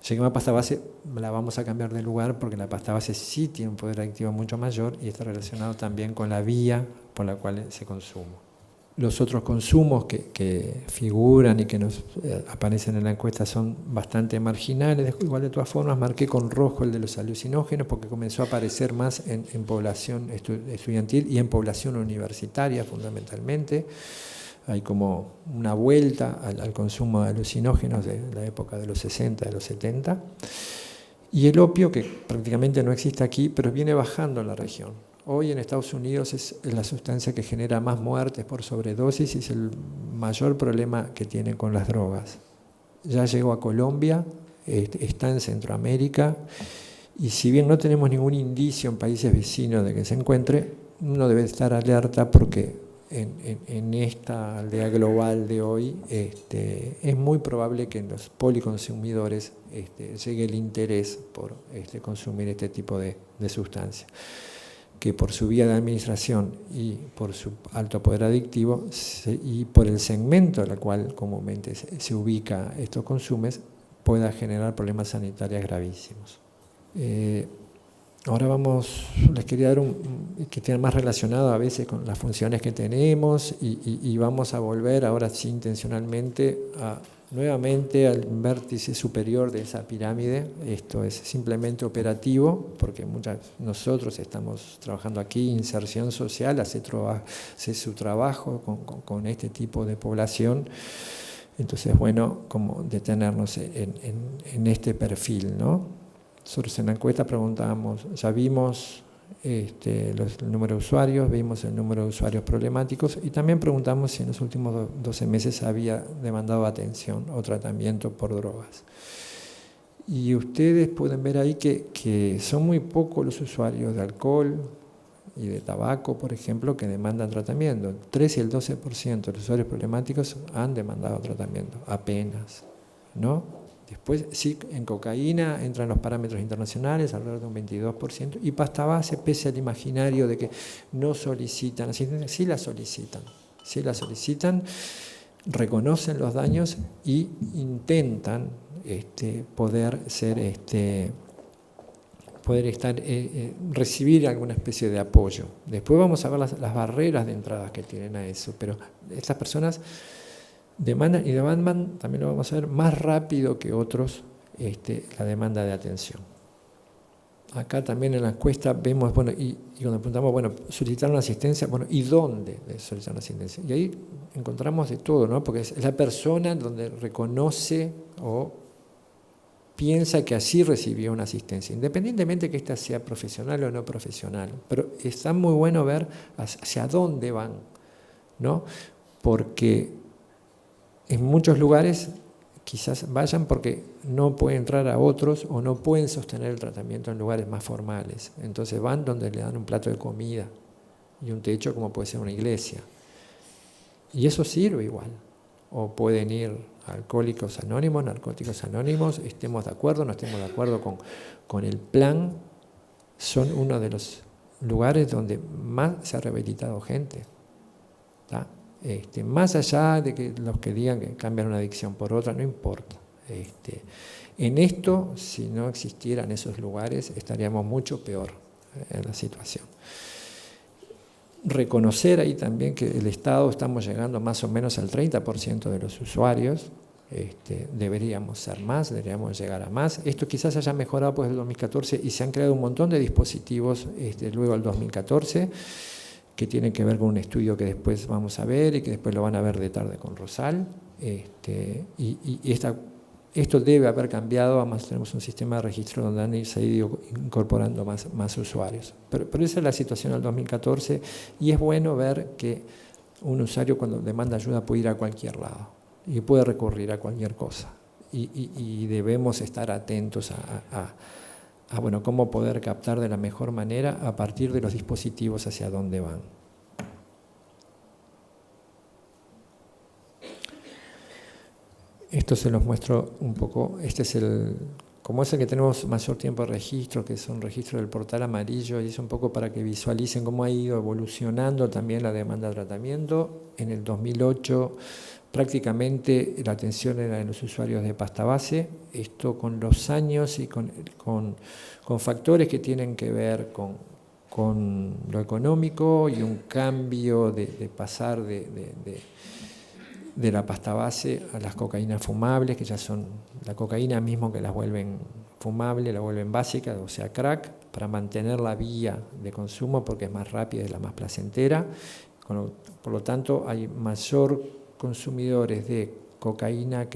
lleguemos a pasta base la vamos a cambiar de lugar porque la pasta base sí tiene un poder adictivo mucho mayor y está relacionado también con la vía por la cual se consume. Los otros consumos que figuran y que nos aparecen en la encuesta son bastante marginales. Igual de todas formas marqué con rojo el de los alucinógenos porque comenzó a aparecer más en población estudiantil y en población universitaria fundamentalmente. Hay como una vuelta al consumo de alucinógenos de la época de los 60, de los 70. Y el opio, que prácticamente no existe aquí, pero viene bajando en la región. Hoy en Estados Unidos es la sustancia que genera más muertes por sobredosis y es el mayor problema que tiene con las drogas. Ya llegó a Colombia, está en Centroamérica y si bien no tenemos ningún indicio en países vecinos de que se encuentre, uno debe estar alerta porque en esta aldea global de hoy es muy probable que en los policonsumidores llegue el interés por consumir este tipo de sustancias, que por su vía de administración y por su alto poder adictivo y por el segmento al cual comúnmente se ubica estos consumos, pueda generar problemas sanitarios gravísimos. Ahora les quería dar que tiene más relacionado a veces con las funciones que tenemos y vamos a volver ahora sí intencionalmente nuevamente al vértice superior de esa pirámide. Esto es simplemente operativo, porque nosotros estamos trabajando aquí, inserción social, hace su trabajo con este tipo de población. Entonces, bueno, como detenernos en este perfil, ¿no? Nosotros en la encuesta preguntábamos, ya vimos el número de usuarios, vimos el número de usuarios problemáticos y también preguntamos si en los últimos 12 meses había demandado atención o tratamiento por drogas. Y ustedes pueden ver ahí que son muy pocos los usuarios de alcohol, y de tabaco, por ejemplo, que demandan tratamiento. El 3 y el 12% de los usuarios problemáticos han demandado tratamiento, apenas, ¿no? Después, sí, en cocaína entran los parámetros internacionales, alrededor de un 22%, y pasta base, pese al imaginario de que no solicitan asistencia, sí la solicitan, reconocen los daños y intentan poder recibir alguna especie de apoyo. Después vamos a ver las barreras de entrada que tienen a eso, pero estas personas demandan, y demandan, también lo vamos a ver, más rápido que otros la demanda de atención. Acá también en la encuesta vemos, bueno, y cuando preguntamos, bueno, solicitaron asistencia, bueno, ¿y dónde solicitaron asistencia? Y ahí encontramos de todo, ¿no? Porque es la persona donde reconoce o piensa que así recibió una asistencia, independientemente que ésta sea profesional o no profesional. Pero está muy bueno ver hacia dónde van, ¿no? Porque en muchos lugares quizás vayan porque no pueden entrar a otros o no pueden sostener el tratamiento en lugares más formales. Entonces van donde le dan un plato de comida y un techo, como puede ser una iglesia. Y eso sirve igual. O pueden ir a Alcohólicos Anónimos, Narcóticos Anónimos, estemos de acuerdo, no estemos de acuerdo con el plan, son uno de los lugares donde más se ha rehabilitado gente, ¿tá? Más allá de que los que digan que cambian una adicción por otra, no importa. En esto, si no existieran esos lugares, estaríamos mucho peor en la situación. Reconocer ahí también que el Estado estamos llegando más o menos al 30% de los usuarios, deberíamos ser más, deberíamos llegar a más. Esto quizás haya mejorado desde el 2014 y se han creado un montón de dispositivos luego del 2014, que tienen que ver con un estudio que después vamos a ver y que después lo van a ver de tarde con Rosal. Esto debe haber cambiado, además tenemos un sistema de registro donde se han ido incorporando más usuarios. Pero esa es la situación del 2014 y es bueno ver que un usuario cuando demanda ayuda puede ir a cualquier lado y puede recurrir a cualquier cosa. Y debemos estar atentos a bueno, cómo poder captar de la mejor manera a partir de los dispositivos hacia dónde van. Esto se los muestro un poco. Este es como es el que tenemos mayor tiempo de registro, que es un registro del portal amarillo, y es un poco para que visualicen cómo ha ido evolucionando también la demanda de tratamiento. En el 2008 prácticamente la atención era de los usuarios de pasta base, esto con los años y con factores que tienen que ver con lo económico y un cambio de pasar de la pasta base a las cocaínas fumables, que ya son la cocaína mismo que las vuelven fumables, la vuelven básica, o sea crack, para mantener la vía de consumo porque es más rápida y es la más placentera. Por lo tanto, hay mayor consumidores de cocaína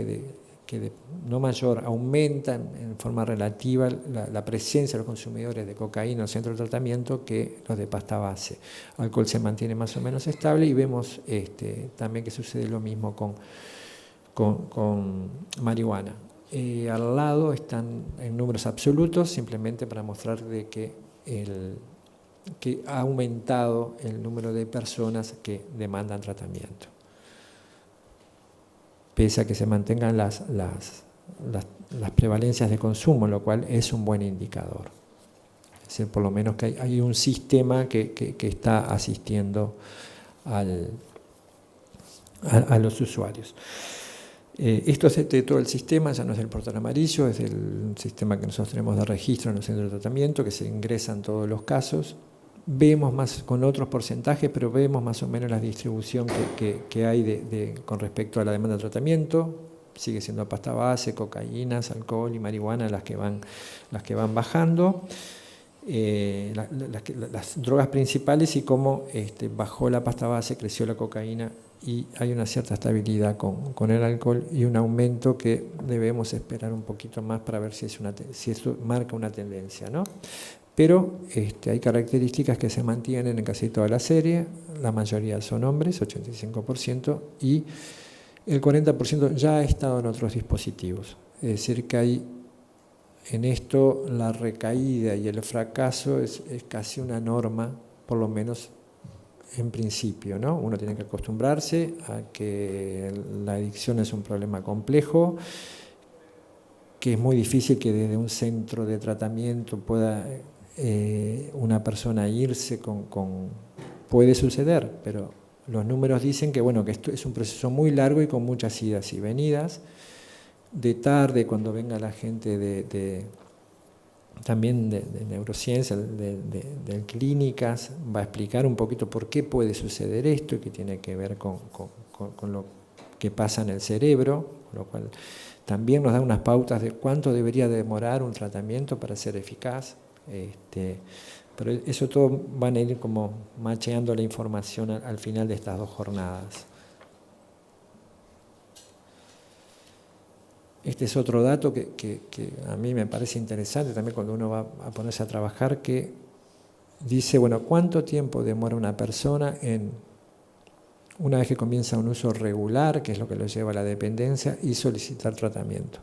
no mayor, aumenta en forma relativa la presencia de los consumidores de cocaína en el centro de tratamiento que los de pasta base. Alcohol se mantiene más o menos estable y vemos también que sucede lo mismo con marihuana. Al lado están en números absolutos, simplemente para mostrar de que ha aumentado el número de personas que demandan tratamiento, pese a que se mantengan las prevalencias de consumo, lo cual es un buen indicador. Es decir, por lo menos que hay un sistema que está asistiendo a los usuarios. Esto es de todo el sistema, ya no es del portal amarillo, es el sistema que nosotros tenemos de registro en los centros de tratamiento, que se ingresan todos los casos. Vemos más con otros porcentajes, pero vemos más o menos la distribución que hay con respecto a la demanda de tratamiento. Sigue siendo pasta base, cocaínas, alcohol y marihuana las que van bajando. Las drogas principales y cómo bajó la pasta base, creció la cocaína y hay una cierta estabilidad con el alcohol y un aumento que debemos esperar un poquito más para ver si esto marca una tendencia, ¿no? Pero hay características que se mantienen en casi toda la serie, la mayoría son hombres, 85%, y el 40% ya ha estado en otros dispositivos. Es decir, que hay en esto la recaída y el fracaso es casi una norma por lo menos en principio, ¿no? Uno tiene que acostumbrarse a que la adicción es un problema complejo, que es muy difícil que desde un centro de tratamiento pueda una persona irse puede suceder, pero los números dicen que, bueno, que esto es un proceso muy largo y con muchas idas y venidas. De tarde, cuando venga la gente también de neurociencia, de clínicas, va a explicar un poquito por qué puede suceder esto, que tiene que ver con lo que pasa en el cerebro, lo cual también nos da unas pautas de cuánto debería demorar un tratamiento para ser eficaz. Pero eso todo van a ir como macheando la información al final de estas 2 jornadas. Este es otro dato que a mí me parece interesante también cuando uno va a ponerse a trabajar, que dice, bueno, ¿cuánto tiempo demora una persona una vez que comienza un uso regular, que es lo que lo lleva a la dependencia, y solicitar tratamiento?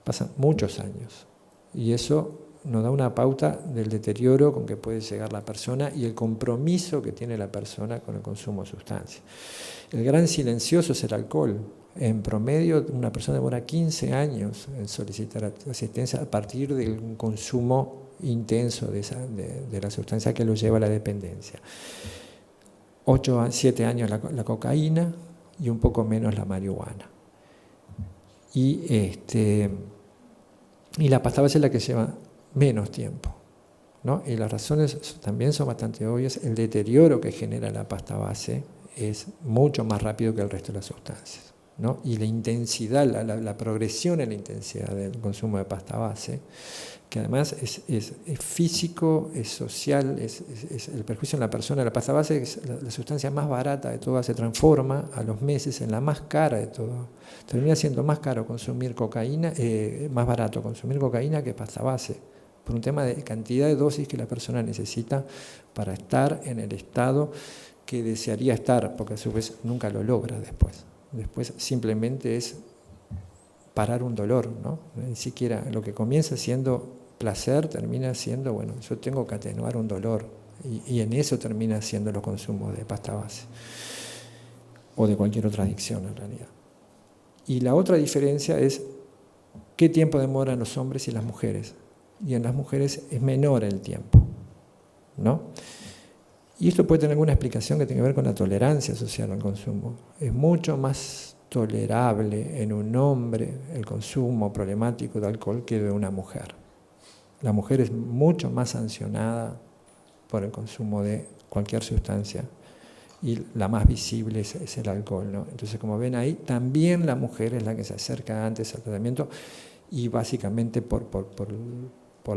Pasan muchos años. Y eso nos da una pauta del deterioro con que puede llegar la persona y el compromiso que tiene la persona con el consumo de sustancias. El gran silencioso es el alcohol. En promedio, una persona demora 15 años en solicitar asistencia a partir del consumo intenso de la sustancia que lo lleva a la dependencia. 8 a 7 años la cocaína y un poco menos la marihuana. Y la pasta base es la que lleva menos tiempo, ¿no? Y las razones también son bastante obvias. El deterioro que genera la pasta base es mucho más rápido que el resto de las sustancias, ¿no? Y la intensidad, la progresión en la intensidad del consumo de pasta base, que además es físico, es social, es el perjuicio en la persona. La pasta base es la sustancia más barata de todas, se transforma a los meses en la más cara de todo. Termina siendo más caro consumir cocaína, más barato consumir cocaína que pasta base, por un tema de cantidad de dosis que la persona necesita para estar en el estado que desearía estar, porque a su vez nunca lo logra después. Después simplemente es parar un dolor, ¿no? Ni siquiera lo que comienza siendo placer termina siendo, bueno, yo tengo que atenuar un dolor, y en eso termina siendo los consumos de pasta base o de cualquier otra adicción en realidad. Y la otra diferencia es qué tiempo demoran los hombres y las mujeres. Y en las mujeres es menor el tiempo, ¿no? Y esto puede tener alguna explicación que tenga que ver con la tolerancia social al consumo. Es mucho más tolerable en un hombre el consumo problemático de alcohol que de una mujer. La mujer es mucho más sancionada por el consumo de cualquier sustancia y la más visible es el alcohol, ¿no? Entonces, como ven ahí, también la mujer es la que se acerca antes al tratamiento, y básicamente por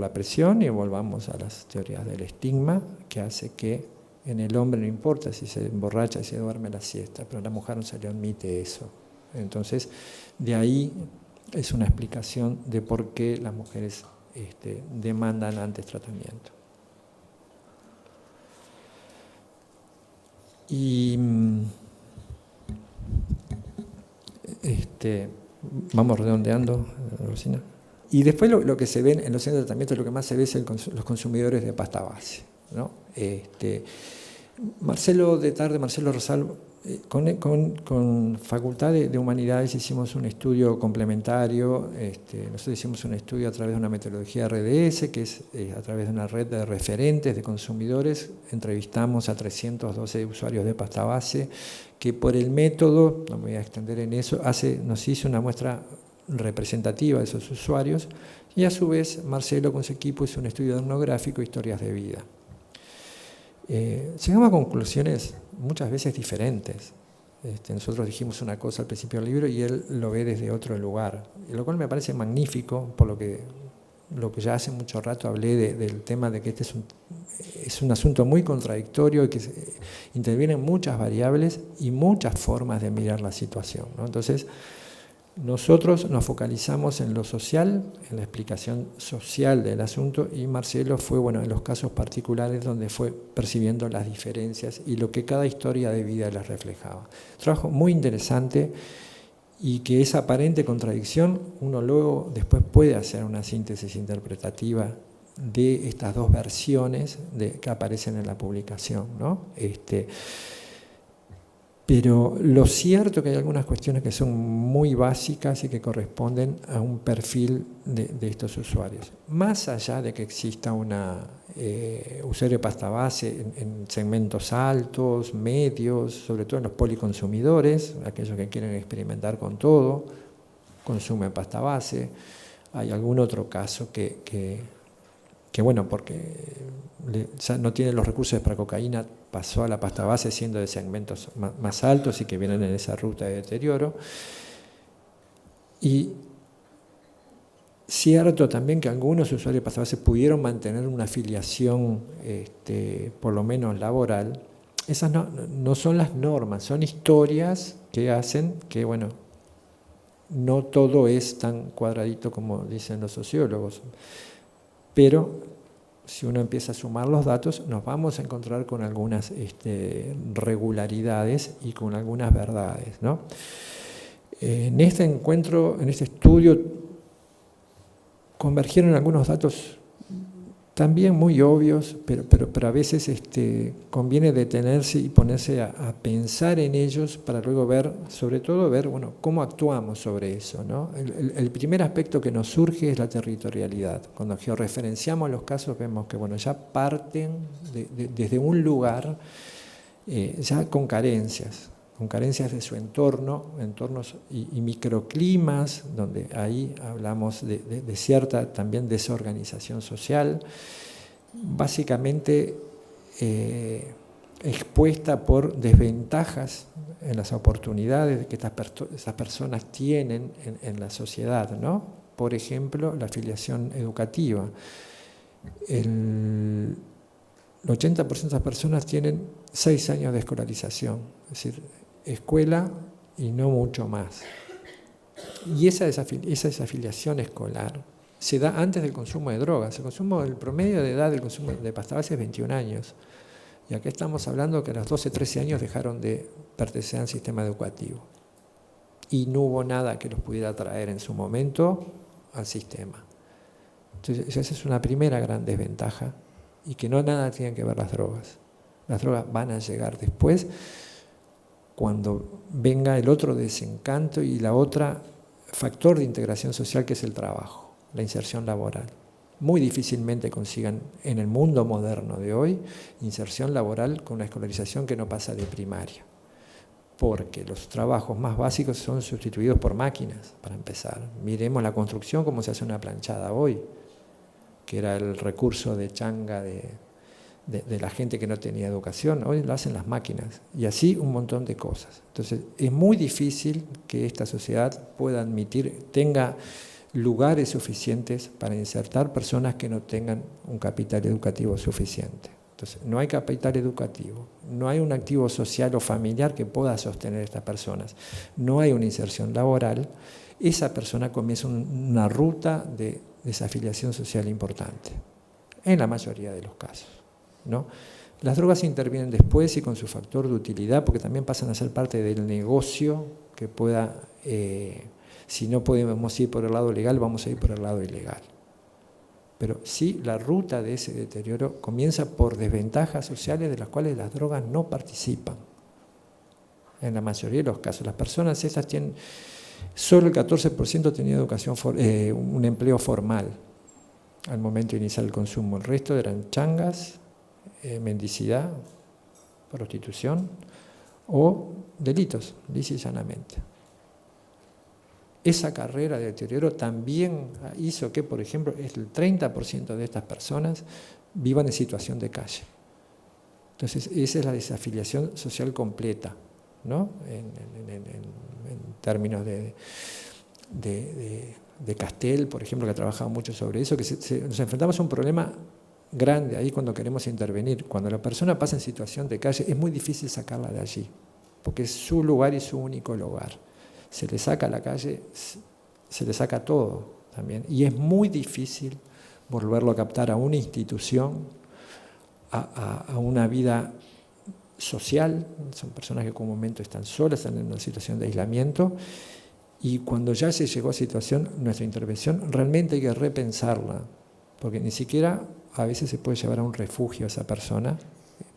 la presión, y volvamos a las teorías del estigma, que hace que en el hombre no importa si se emborracha y se duerme la siesta, pero a la mujer no se le admite eso. Entonces, de ahí es una explicación de por qué las mujeres demandan antes tratamiento. Y vamos redondeando, Rosina. Y después lo que se ve en los centros de tratamiento, lo que más se ve es los consumidores de pasta base, ¿no? Marcelo Rosal, con Facultad de Humanidades hicimos un estudio complementario. Nosotros hicimos un estudio a través de una metodología RDS, que es a través de una red de referentes de consumidores. Entrevistamos a 312 usuarios de pasta base, que por el método, no me voy a extender en eso, nos hizo una muestra representativa de esos usuarios, y a su vez Marcelo con su equipo hizo un estudio etnográfico, historias de vida. Llegamos a conclusiones muchas veces diferentes. Nosotros dijimos una cosa al principio del libro y él lo ve desde otro lugar, lo cual me parece magnífico, por lo que ya hace mucho rato hablé del tema de que este es un asunto muy contradictorio y que intervienen muchas variables y muchas formas de mirar la situación, ¿no? Entonces, nosotros nos focalizamos en lo social, en la explicación social del asunto, y Marcelo fue, en los casos particulares donde fue percibiendo las diferencias y lo que cada historia de vida les reflejaba. Trabajo muy interesante, y que esa aparente contradicción uno luego después puede hacer una síntesis interpretativa de estas dos versiones que aparecen en la publicación, ¿no? Pero lo cierto es que hay algunas cuestiones que son muy básicas y que corresponden a un perfil de estos usuarios. Más allá de que exista una usuario de pasta base en segmentos altos, medios, sobre todo en los policonsumidores, aquellos que quieren experimentar con todo, consumen pasta base. Hay algún otro caso que bueno, porque ya no tiene los recursos para cocaína, pasó a la pasta base siendo de segmentos más altos y que vienen en esa ruta de deterioro. Y cierto también que algunos usuarios de pasta base pudieron mantener una afiliación, por lo menos laboral. Esas no son las normas, son historias que hacen que, bueno, no todo es tan cuadradito como dicen los sociólogos. Pero si uno empieza a sumar los datos, nos vamos a encontrar con algunas regularidades y con algunas verdades, ¿no? En este encuentro, en este estudio, convergieron algunos datos también muy obvios, pero a veces conviene detenerse y ponerse a pensar en ellos para luego ver, sobre todo ver, bueno, cómo actuamos sobre eso, ¿no? El primer aspecto que nos surge es la territorialidad. Cuando georreferenciamos los casos vemos que, bueno, ya parten desde un lugar ya con carencias de su entorno, entornos y microclimas, donde ahí hablamos de cierta también desorganización social, básicamente expuesta por desventajas en las oportunidades que estas personas tienen en la sociedad, ¿no? Por ejemplo, la afiliación educativa. El 80% de estas personas tienen 6 años de escolarización, es decir, escuela y no mucho más. Y esa desafiliación escolar se da antes del consumo de drogas. El promedio de edad del consumo de pasta base es 21 años. Y acá estamos hablando que a los 12, 13 años dejaron de pertenecer al sistema educativo. Y no hubo nada que los pudiera traer en su momento al sistema. Entonces, esa es una primera gran desventaja y que no nada tienen que ver las drogas. Las drogas van a llegar después, cuando venga el otro desencanto y la otra factor de integración social que es el trabajo, la inserción laboral. Muy difícilmente consigan en el mundo moderno de hoy inserción laboral con una escolarización que no pasa de primaria, porque los trabajos más básicos son sustituidos por máquinas, para empezar. Miremos la construcción, cómo se hace una planchada hoy, que era el recurso de changa de la gente que no tenía educación, hoy lo hacen las máquinas, y así un montón de cosas. Entonces, es muy difícil que esta sociedad pueda admitir, tenga lugares suficientes para insertar personas que no tengan un capital educativo suficiente. Entonces, no hay capital educativo, no hay un activo social o familiar que pueda sostener a estas personas, no hay una inserción laboral, esa persona comienza una ruta de desafiliación social importante, en la mayoría de los casos, ¿no? Las drogas intervienen después y con su factor de utilidad, porque también pasan a ser parte del negocio que pueda, si no podemos ir por el lado legal, vamos a ir por el lado ilegal. Pero sí, la ruta de ese deterioro comienza por desventajas sociales de las cuales las drogas no participan. En la mayoría de los casos, las personas estas tienen, solo el 14% tenía educación, un empleo formal al momento de iniciar el consumo. El resto eran changas, mendicidad, prostitución o delitos, lisa y llanamente. Esa carrera de deterioro también hizo que, por ejemplo, el 30% de estas personas vivan en situación de calle. Entonces, esa es la desafiliación social completa, ¿no? En términos de Castel, por ejemplo, que ha trabajado mucho sobre eso, que nos enfrentamos a un problema grande ahí cuando queremos intervenir. Cuando la persona pasa en situación de calle, es muy difícil sacarla de allí, porque es su lugar y su único lugar. Se le saca a la calle, se le saca todo también. Y es muy difícil volverlo a captar a una institución, a una vida social. Son personas que en un momento están solas, están en una situación de aislamiento. Y cuando ya se llegó a situación, nuestra intervención realmente hay que repensarla, porque ni siquiera a veces se puede llevar a un refugio a esa persona,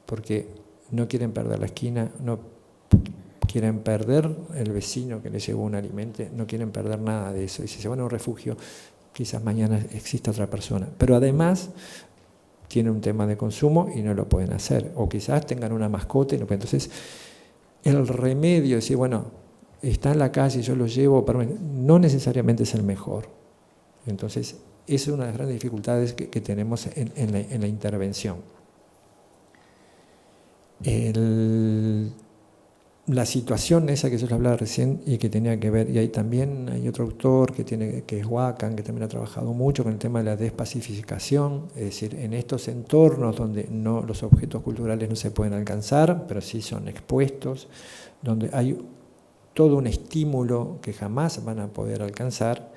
porque no quieren perder la esquina, no quieren perder el vecino que le llevó un alimento, no quieren perder nada de eso. Y si se van a un refugio, quizás mañana exista otra persona. Pero además tienen un tema de consumo y no lo pueden hacer. O quizás tengan una mascota y no pueden. Entonces, el remedio, decir, bueno, está en la calle, yo lo llevo, pero no necesariamente es el mejor. Entonces, esa es una de las grandes dificultades que tenemos en la intervención. La situación esa que yo les hablaba recién y que tenía que ver, y ahí también hay otro autor que es Wakan, que también ha trabajado mucho con el tema de la despacificación, es decir, en estos entornos donde los objetos culturales no se pueden alcanzar, pero sí son expuestos, donde hay todo un estímulo que jamás van a poder alcanzar,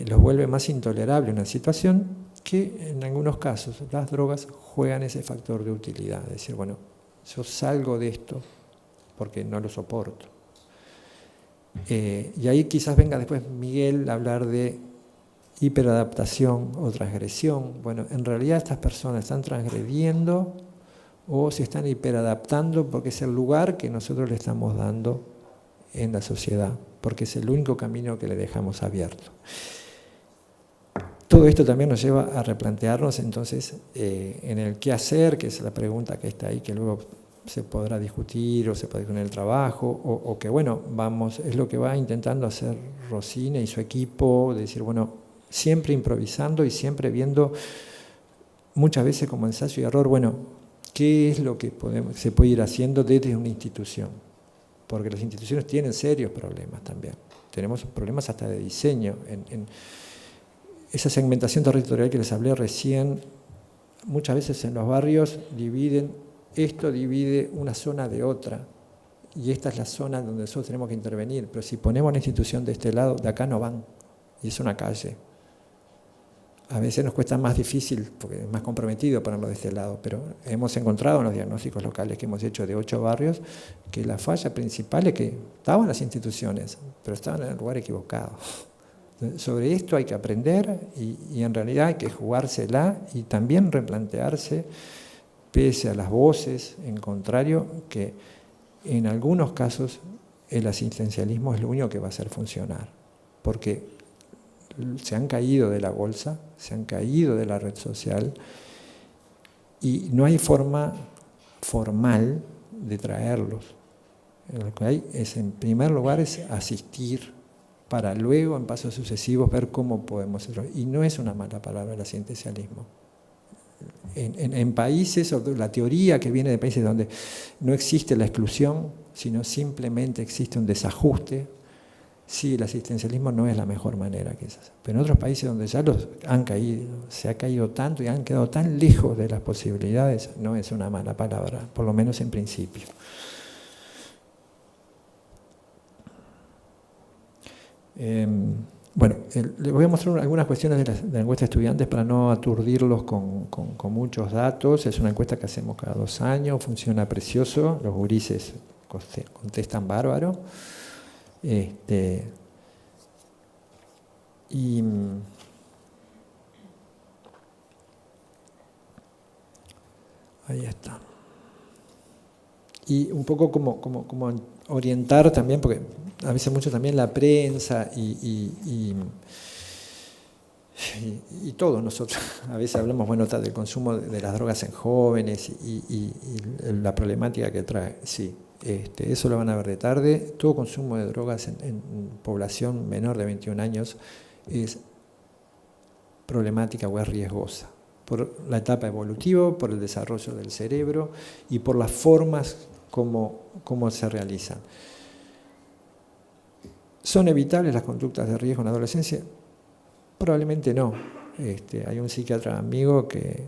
los vuelve más intolerable una situación que en algunos casos las drogas juegan ese factor de utilidad, es decir, bueno, yo salgo de esto porque no lo soporto. Y ahí quizás venga después Miguel a hablar de hiperadaptación o transgresión. Bueno, en realidad estas personas están transgrediendo o se están hiperadaptando porque es el lugar que nosotros le estamos dando en la sociedad, porque es el único camino que le dejamos abierto. Todo esto también nos lleva a replantearnos entonces en el qué hacer, que es la pregunta que está ahí, que luego se podrá discutir o se puede con el trabajo, o que bueno, es lo que va intentando hacer Rosina y su equipo, de decir, bueno, siempre improvisando y siempre viendo, muchas veces como ensayo y error, bueno, ¿qué es lo que se puede ir haciendo desde una institución? Porque las instituciones tienen serios problemas también. Tenemos problemas hasta de diseño. En esa segmentación territorial que les hablé recién, muchas veces en los barrios esto divide una zona de otra, y esta es la zona donde nosotros tenemos que intervenir, pero si ponemos una institución de este lado, de acá no van, y es una calle. A veces nos cuesta más difícil, porque es más comprometido ponerlo de este lado, pero hemos encontrado en los diagnósticos locales que hemos hecho de 8 barrios, que la falla principal es que estaban las instituciones, pero estaban en el lugar equivocado. Sobre esto hay que aprender, y en realidad hay que jugársela, y también replantearse, pese a las voces en contrario, que en algunos casos el asistencialismo es lo único que va a hacer funcionar, porque se han caído de la bolsa, se han caído de la red social, y no hay forma formal de traerlos. Lo que hay es, en primer lugar, es asistir, para luego, en pasos sucesivos, ver cómo podemos hacerlo. Y no es una mala palabra el asistencialismo. En países, o la teoría que viene de países donde no existe la exclusión, sino simplemente existe un desajuste, sí, el asistencialismo no es la mejor manera quizás. Pero en otros países donde ya se ha caído tanto y han quedado tan lejos de las posibilidades, no es una mala palabra, por lo menos en principio. Bueno, les voy a mostrar algunas cuestiones de la encuesta de estudiantes para no aturdirlos con muchos datos. Es una encuesta que hacemos cada 2 años, funciona precioso, los gurises contestan bárbaro. Y ahí está. Y un poco como orientar también, porque a veces mucho también la prensa y todos nosotros, a veces hablamos, bueno, del consumo de las drogas en jóvenes y la problemática que trae. Sí, eso lo van a ver de tarde. Todo consumo de drogas en población menor de 21 años es problemática o es riesgosa, por la etapa evolutiva, por el desarrollo del cerebro y por las formas como se realizan. ¿Son evitables las conductas de riesgo en la adolescencia? Probablemente no. Hay un psiquiatra amigo que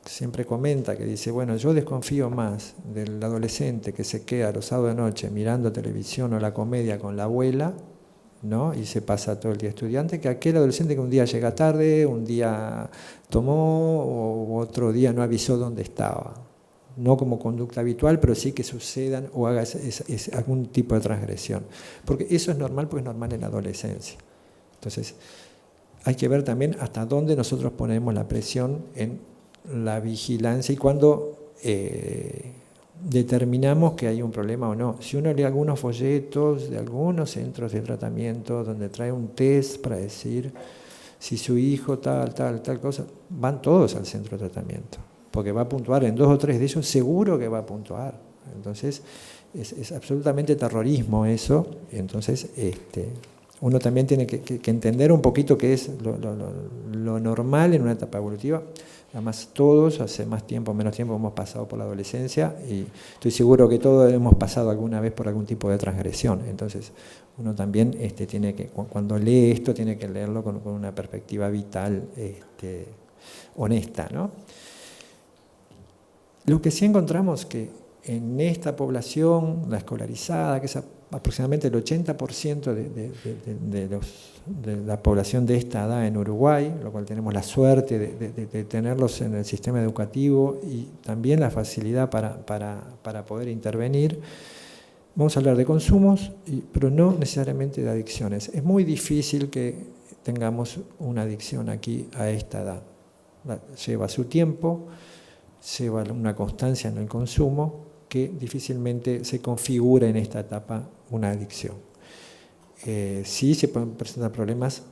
siempre comenta, que dice, bueno, yo desconfío más del adolescente que se queda los sábados de noche mirando televisión o la comedia con la abuela, ¿no? Y se pasa todo el día estudiante, que aquel adolescente que un día llega tarde, un día tomó o otro día no avisó dónde estaba. No como conducta habitual, pero sí que sucedan o haga algún tipo de transgresión. Porque eso es normal, porque es normal en la adolescencia. Entonces, hay que ver también hasta dónde nosotros ponemos la presión en la vigilancia y cuando determinamos que hay un problema o no. Si uno lee algunos folletos de algunos centros de tratamiento donde trae un test para decir si su hijo tal cosa, van todos al centro de tratamiento, porque va a puntuar en 2 o 3 de ellos, seguro que va a puntuar. Entonces, es absolutamente terrorismo eso. Entonces, uno también tiene que entender un poquito qué es lo normal en una etapa evolutiva. Además, todos, hace más tiempo o menos tiempo, hemos pasado por la adolescencia y estoy seguro que todos hemos pasado alguna vez por algún tipo de transgresión. Entonces, uno también tiene que, cuando lee esto, tiene que leerlo con una perspectiva vital honesta, ¿no? Lo que sí encontramos que en esta población, la escolarizada, que es aproximadamente el 80% de la población de esta edad en Uruguay, lo cual tenemos la suerte de tenerlos en el sistema educativo y también la facilidad para poder intervenir. Vamos a hablar de consumos, pero no necesariamente de adicciones. Es muy difícil que tengamos una adicción aquí a esta edad. Lleva su tiempo, lleva una constancia en el consumo, que difícilmente se configura en esta etapa una adicción. Sí se pueden presentar problemas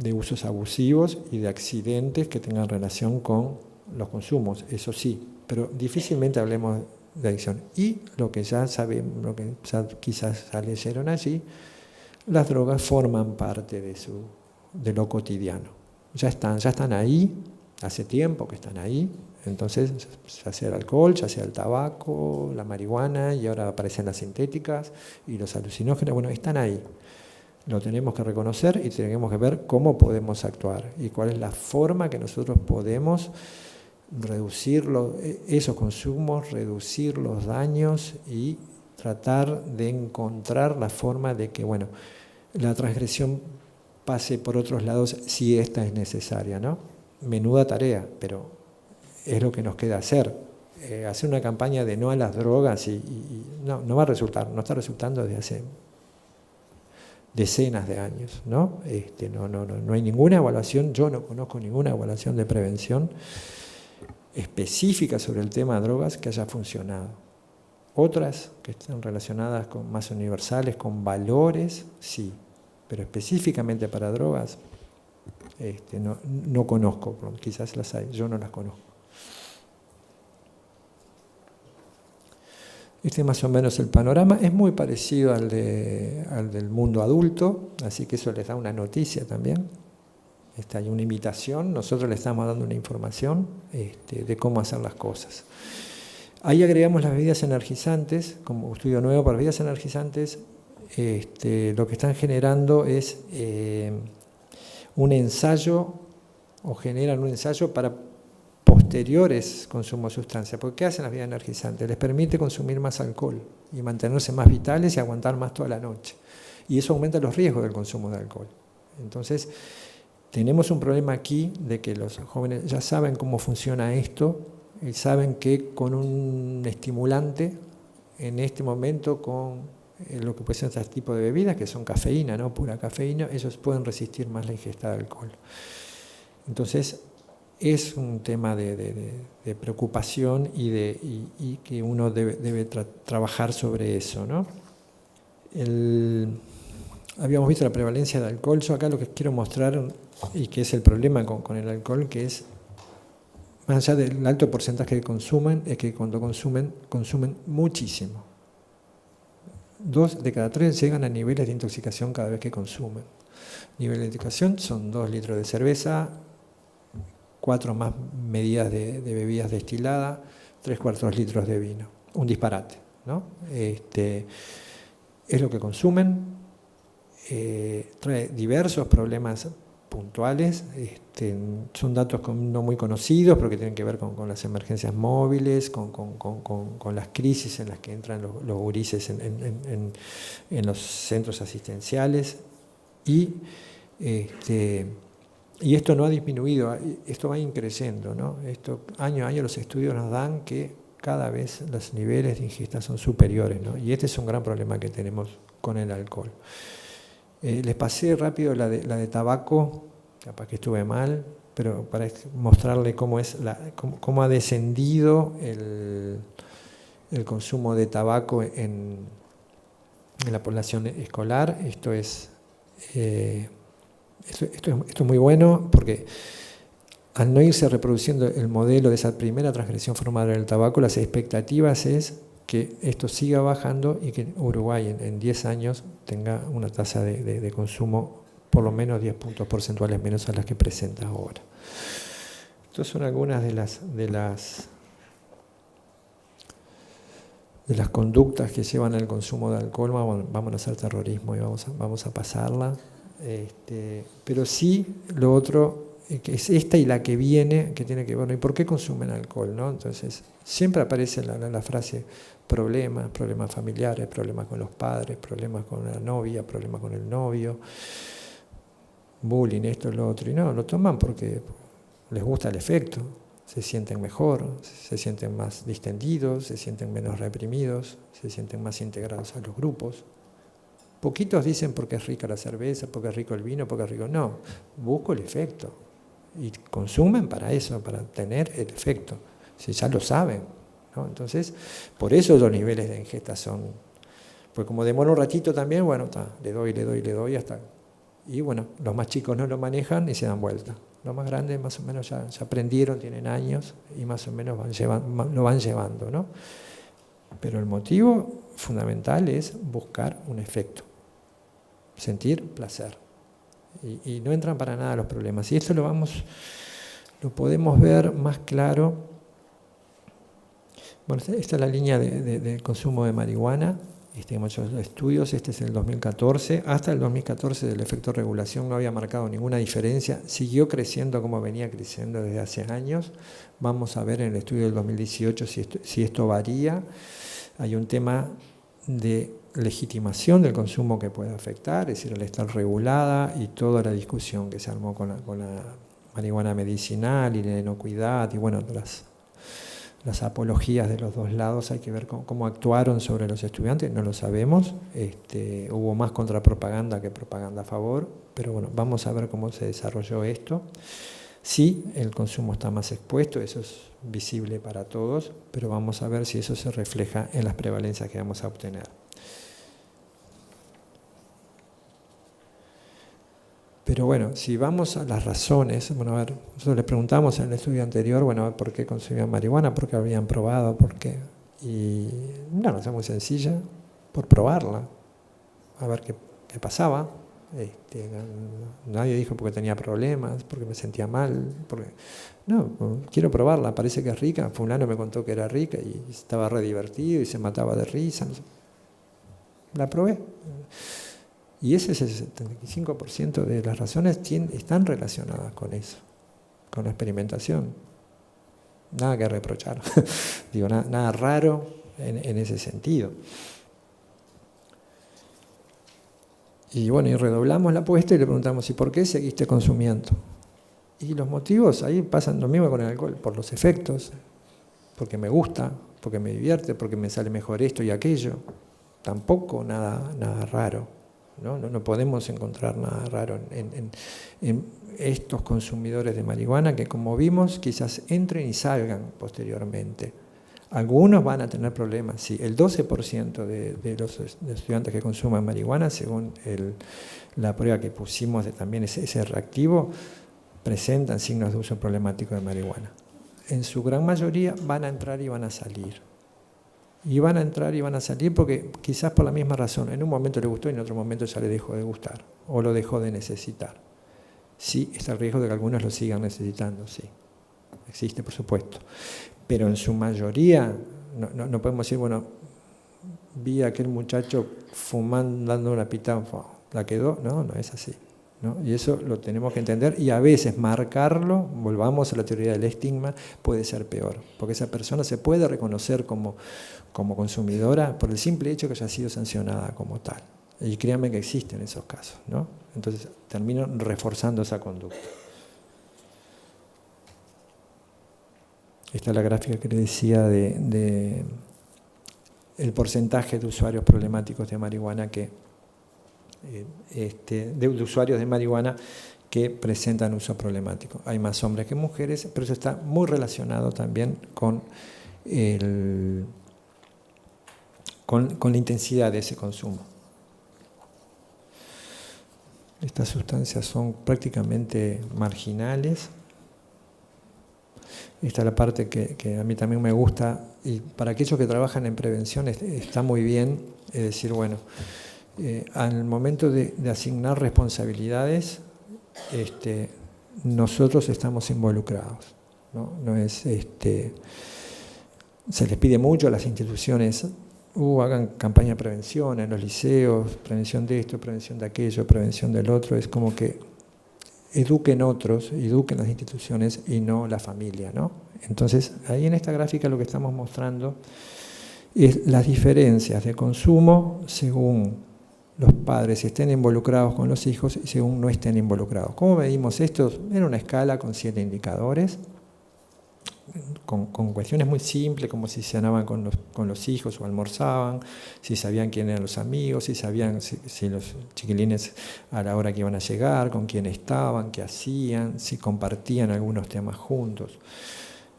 de usos abusivos y de accidentes que tengan relación con los consumos, eso sí, pero difícilmente hablemos de adicción. Y lo que ya sabemos, lo que ya quizás ya leyeron allí, las drogas forman parte de lo cotidiano. Ya están ahí, hace tiempo que están ahí. Entonces, ya sea el alcohol, ya sea el tabaco, la marihuana, y ahora aparecen las sintéticas y los alucinógenos, bueno, están ahí. Lo tenemos que reconocer y tenemos que ver cómo podemos actuar y cuál es la forma que nosotros podemos reducir esos consumos, reducir los daños y tratar de encontrar la forma de que, bueno, la transgresión pase por otros lados si esta es necesaria, ¿no? Menuda tarea, pero es lo que nos queda hacer. Hacer una campaña de no a las drogas y no va a resultar, no está resultando desde hace decenas de años, ¿no? No hay ninguna evaluación, yo no conozco ninguna evaluación de prevención específica sobre el tema de drogas que haya funcionado. Otras que están relacionadas con más universales, con valores, sí, pero específicamente para drogas, no conozco, quizás las hay, yo no las conozco. Este es más o menos el panorama, es muy parecido al del mundo adulto, así que eso les da una noticia también. Hay una invitación, nosotros le estamos dando una información de cómo hacer las cosas. Ahí agregamos las bebidas energizantes, como estudio nuevo para bebidas energizantes, lo que están generando es un ensayo, o generan un ensayo para posteriores consumos de sustancias. Porque ¿qué hacen las bebidas energizantes? Les permite consumir más alcohol y mantenerse más vitales y aguantar más toda la noche. Y eso aumenta los riesgos del consumo de alcohol. Entonces, tenemos un problema aquí de que los jóvenes ya saben cómo funciona esto y saben que con un estimulante, en este momento con lo que puede ser este tipo de bebidas, que son cafeína, ¿no? Pura cafeína, ellos pueden resistir más la ingesta de alcohol. Entonces, es un tema de preocupación y que uno debe trabajar sobre eso, ¿no? Habíamos visto la prevalencia de alcohol. Yo acá lo que quiero mostrar, y que es el problema con el alcohol, que es, más allá del alto porcentaje que consumen, es que cuando consumen muchísimo. 2 de cada 3 llegan a niveles de intoxicación cada vez que consumen. Nivel de intoxicación son 2 litros de cerveza, 4 más medidas de bebidas destiladas, 3/4 litros de vino. Un disparate, ¿no? Es lo que consumen, trae diversos problemas puntuales, son datos no muy conocidos, pero que tienen que ver con las emergencias móviles, con las crisis en las que entran los gurises en los centros asistenciales, y esto no ha disminuido, esto va increciendo, ¿no? Esto, año a año los estudios nos dan que cada vez los niveles de ingesta son superiores, ¿no? Y este es un gran problema que tenemos con el alcohol. Les pasé rápido la de tabaco. capaz que estuve mal, pero para mostrarle cómo ha descendido el consumo de tabaco en la población escolar. Esto es muy bueno porque al no irse reproduciendo el modelo de esa primera transgresión formal del tabaco, las expectativas es que esto siga bajando y que Uruguay en 10 años tenga una tasa de consumo por lo menos 10 puntos porcentuales menos a las que presenta ahora. Estas son algunas de las conductas que llevan al consumo de alcohol. Vamos a hacer terrorismo y vamos a pasarla. Pero sí, lo otro, que es esta y la que viene, que tiene que ver, ¿y por qué consumen alcohol? ¿No? Entonces, siempre aparece la frase problemas familiares, problemas con los padres, problemas con la novia, problemas con el novio, bullying, esto, lo otro. Y no, lo toman porque les gusta el efecto, se sienten mejor, se sienten más distendidos, se sienten menos reprimidos, se sienten más integrados a los grupos. Poquitos dicen porque es rica la cerveza, porque es rico el vino, porque es rico. No, busco el efecto. Y consumen para eso, para tener el efecto. Si ya lo saben, ¿no? Entonces, por eso los niveles de ingesta son. Pues como demora un ratito también, bueno, le doy hasta. Y bueno, los más chicos no lo manejan y se dan vuelta. Los más grandes más o menos ya aprendieron, tienen años y más o menos lo van llevando, ¿no? Pero el motivo fundamental es buscar un efecto, sentir placer. Y no entran para nada los problemas. Y esto lo podemos ver más claro. Bueno, esta es la línea de consumo de marihuana. Hemos hecho estudios, este es el 2014. Hasta el 2014 del efecto regulación no había marcado ninguna diferencia. Siguió creciendo como venía creciendo desde hace años. Vamos a ver en el estudio del 2018 si esto varía. Hay un tema de legitimación del consumo que puede afectar, es decir, al estar regulada y toda la discusión que se armó con la marihuana medicinal y la inocuidad y bueno, las apologías de los dos lados. Hay que ver cómo actuaron sobre los estudiantes, no lo sabemos. Hubo más contrapropaganda que propaganda a favor, pero bueno, vamos a ver cómo se desarrolló esto. Sí, el consumo está más expuesto, eso es visible para todos, pero vamos a ver si eso se refleja en las prevalencias que vamos a obtener. Pero bueno, si vamos a las razones, bueno, a ver, nosotros les preguntamos en el estudio anterior, bueno, a ver, ¿por qué consumían marihuana? ¿Por qué habían probado? ¿Por qué? Y una razón muy sencilla, por probarla, a ver qué pasaba. Nadie dijo porque tenía problemas, porque me sentía mal, no, quiero probarla, parece que es rica, fulano me contó que era rica y estaba re divertido y se mataba de risa, no sé. La probé. Y ese es el 75% de las razones están relacionadas con eso, con la experimentación. Nada que reprochar, digo, nada raro en ese sentido. Y bueno, y redoblamos la apuesta y le preguntamos, ¿y por qué seguiste consumiendo? Y los motivos ahí pasan lo mismo con el alcohol, por los efectos, porque me gusta, porque me divierte, porque me sale mejor esto y aquello. Tampoco nada raro. No podemos encontrar nada raro en estos consumidores de marihuana que, como vimos, quizás entren y salgan posteriormente. Algunos van a tener problemas, sí. El 12% de los estudiantes que consumen marihuana, según la prueba que pusimos también ese reactivo, presentan signos de uso problemático de marihuana. En su gran mayoría van a entrar y van a salir. Y van a entrar y van a salir porque quizás por la misma razón, en un momento le gustó y en otro momento ya le dejó de gustar o lo dejó de necesitar. Sí, está el riesgo de que algunos lo sigan necesitando, sí. Existe, por supuesto. Pero en su mayoría, no podemos decir, bueno, vi a aquel muchacho fumando, dando una pitada, ¿la quedó? No es así, ¿no? Y eso lo tenemos que entender y a veces marcarlo, volvamos a la teoría del estigma, puede ser peor, porque esa persona se puede reconocer como consumidora por el simple hecho que haya sido sancionada como tal. Y créanme que existen esos casos, ¿no? Entonces terminan reforzando esa conducta. Esta es la gráfica que le decía de el porcentaje de usuarios problemáticos de marihuana de usuarios de marihuana que presentan uso problemático. Hay más hombres que mujeres, pero eso está muy relacionado también con la intensidad de ese consumo. Estas sustancias son prácticamente marginales. Esta es la parte que a mí también me gusta, y para aquellos que trabajan en prevención está muy bien, es decir, bueno, al momento de asignar responsabilidades, nosotros estamos involucrados, ¿no? No es, se les pide mucho a las instituciones, hagan campaña de prevención en los liceos, prevención de esto, prevención de aquello, prevención del otro, es como que eduquen otros, eduquen las instituciones y no la familia, ¿no? Entonces, ahí en esta gráfica lo que estamos mostrando es las diferencias de consumo según los padres estén involucrados con los hijos y según no estén involucrados. ¿Cómo medimos esto? En una escala con 7 indicadores, con cuestiones muy simples, como si cenaban con los hijos o almorzaban, si sabían quién eran los amigos, si sabían si los chiquilines a la hora que iban a llegar, con quién estaban, qué hacían, si compartían algunos temas juntos.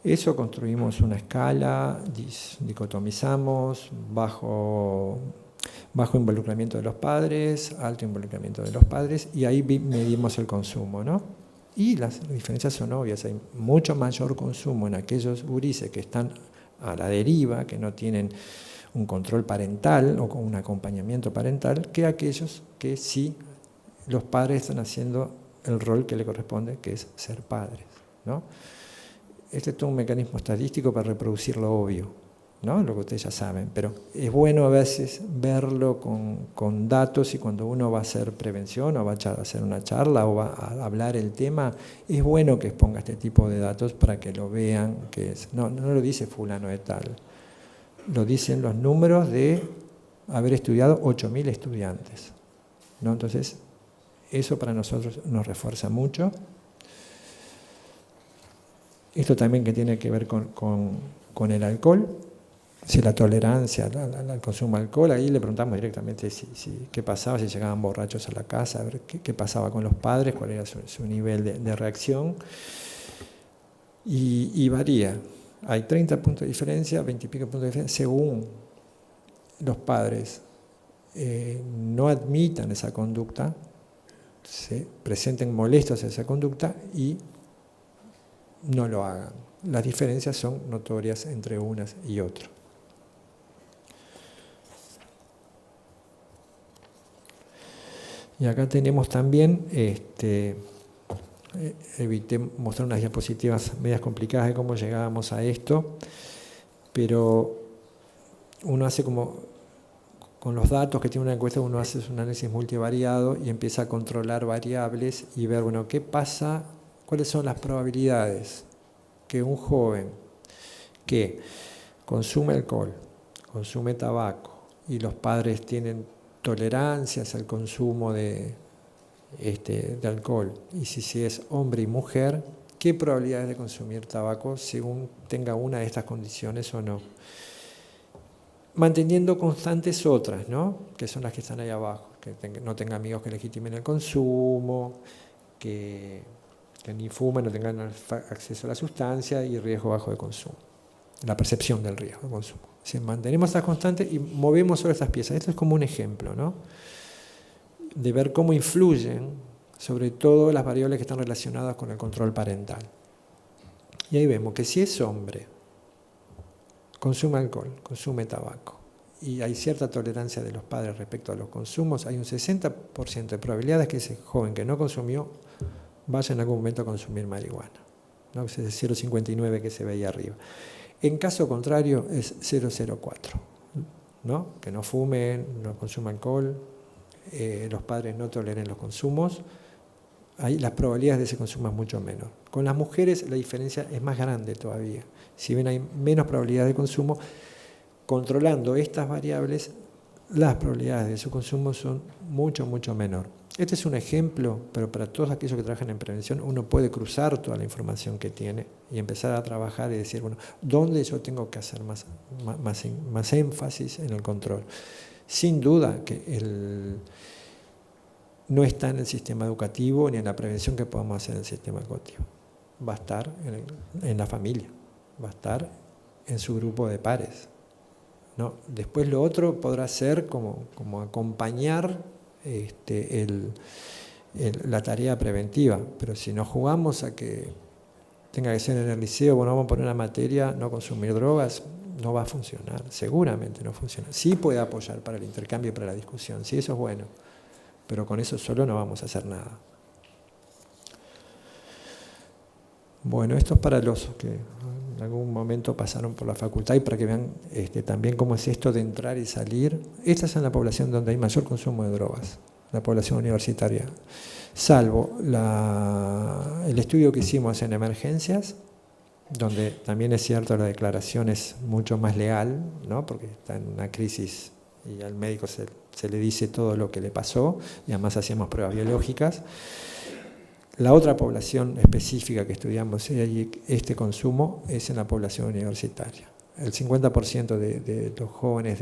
Eso construimos una escala, dicotomizamos, bajo involucramiento de los padres, alto involucramiento de los padres, y ahí medimos el consumo, ¿no? Y las diferencias son obvias, hay mucho mayor consumo en aquellos gurises que están a la deriva, que no tienen un control parental o con un acompañamiento parental, que aquellos que sí los padres están haciendo el rol que le corresponde, que es ser padres, ¿no? Este es todo un mecanismo estadístico para reproducir lo obvio, ¿no? Lo que ustedes ya saben, pero es bueno a veces verlo con datos, y cuando uno va a hacer prevención o va a hacer una charla o va a hablar el tema, es bueno que exponga este tipo de datos para que lo vean, no lo dice fulano de tal, lo dicen los números de haber estudiado 8.000 estudiantes, ¿no? Entonces, eso para nosotros nos refuerza mucho. Esto también que tiene que ver con el alcohol, si la tolerancia al consumo de alcohol, ahí le preguntamos directamente qué pasaba, si llegaban borrachos a la casa, a ver qué pasaba con los padres, cuál era su nivel de reacción, y varía. Hay 30 puntos de diferencia, 20 y pico puntos de diferencia, según los padres no admitan esa conducta, se presenten molestos a esa conducta y no lo hagan. Las diferencias son notorias entre unas y otras. Y acá tenemos también, evité mostrar unas diapositivas medias complicadas de cómo llegábamos a esto, pero uno hace como, con los datos que tiene una encuesta, uno hace un análisis multivariado y empieza a controlar variables y ver, bueno, qué pasa, cuáles son las probabilidades que un joven que consume alcohol, consume tabaco, y los padres tienen tolerancias al consumo de alcohol, y si es hombre y mujer, qué probabilidades de consumir tabaco según tenga una de estas condiciones o no. Manteniendo constantes otras, ¿no? Que son las que están ahí abajo, que no tenga amigos que legitimen el consumo, que ni fumen, no tengan acceso a la sustancia, y riesgo bajo de consumo. La percepción del riesgo de consumo. Si mantenemos estas constantes y movemos sobre estas piezas. Esto es como un ejemplo, ¿no? De ver cómo influyen, sobre todo las variables que están relacionadas con el control parental. Y ahí vemos que si es hombre, consume alcohol, consume tabaco, y hay cierta tolerancia de los padres respecto a los consumos, hay un 60% de probabilidades que ese joven que no consumió vaya en algún momento a consumir marihuana, ¿no? Ese es el 0,59 que se veía arriba. En caso contrario es 0,04, ¿no? Que no fumen, no consuman alcohol, los padres no toleren los consumos, ahí las probabilidades de ese consumo es mucho menor. Con las mujeres la diferencia es más grande todavía. Si bien hay menos probabilidades de consumo, controlando estas variables, las probabilidades de su consumo son mucho, mucho menor. Este es un ejemplo, pero para todos aquellos que trabajan en prevención, uno puede cruzar toda la información que tiene y empezar a trabajar y decir, bueno, ¿dónde yo tengo que hacer más énfasis en el control? Sin duda que no está en el sistema educativo ni en la prevención que podamos hacer en el sistema educativo. Va a estar en la familia, va a estar en su grupo de pares, ¿no? Después lo otro podrá ser como acompañar la tarea preventiva, pero si nos jugamos a que tenga que ser en el liceo, bueno, vamos a poner una materia, no consumir drogas, no va a funcionar, seguramente no funciona. Sí puede apoyar para el intercambio y para la discusión, sí, eso es bueno, pero con eso solo no vamos a hacer nada. Bueno, esto es para los que en algún momento pasaron por la facultad y para que vean también cómo es esto de entrar y salir. Esta es en la población donde hay mayor consumo de drogas, la población universitaria, salvo el estudio que hicimos en emergencias, donde también es cierto la declaración es mucho más leal, ¿no? Porque está en una crisis y al médico se le dice todo lo que le pasó y además hacíamos pruebas biológicas. La otra población específica que estudiamos este consumo es en la población universitaria. El 50% de los jóvenes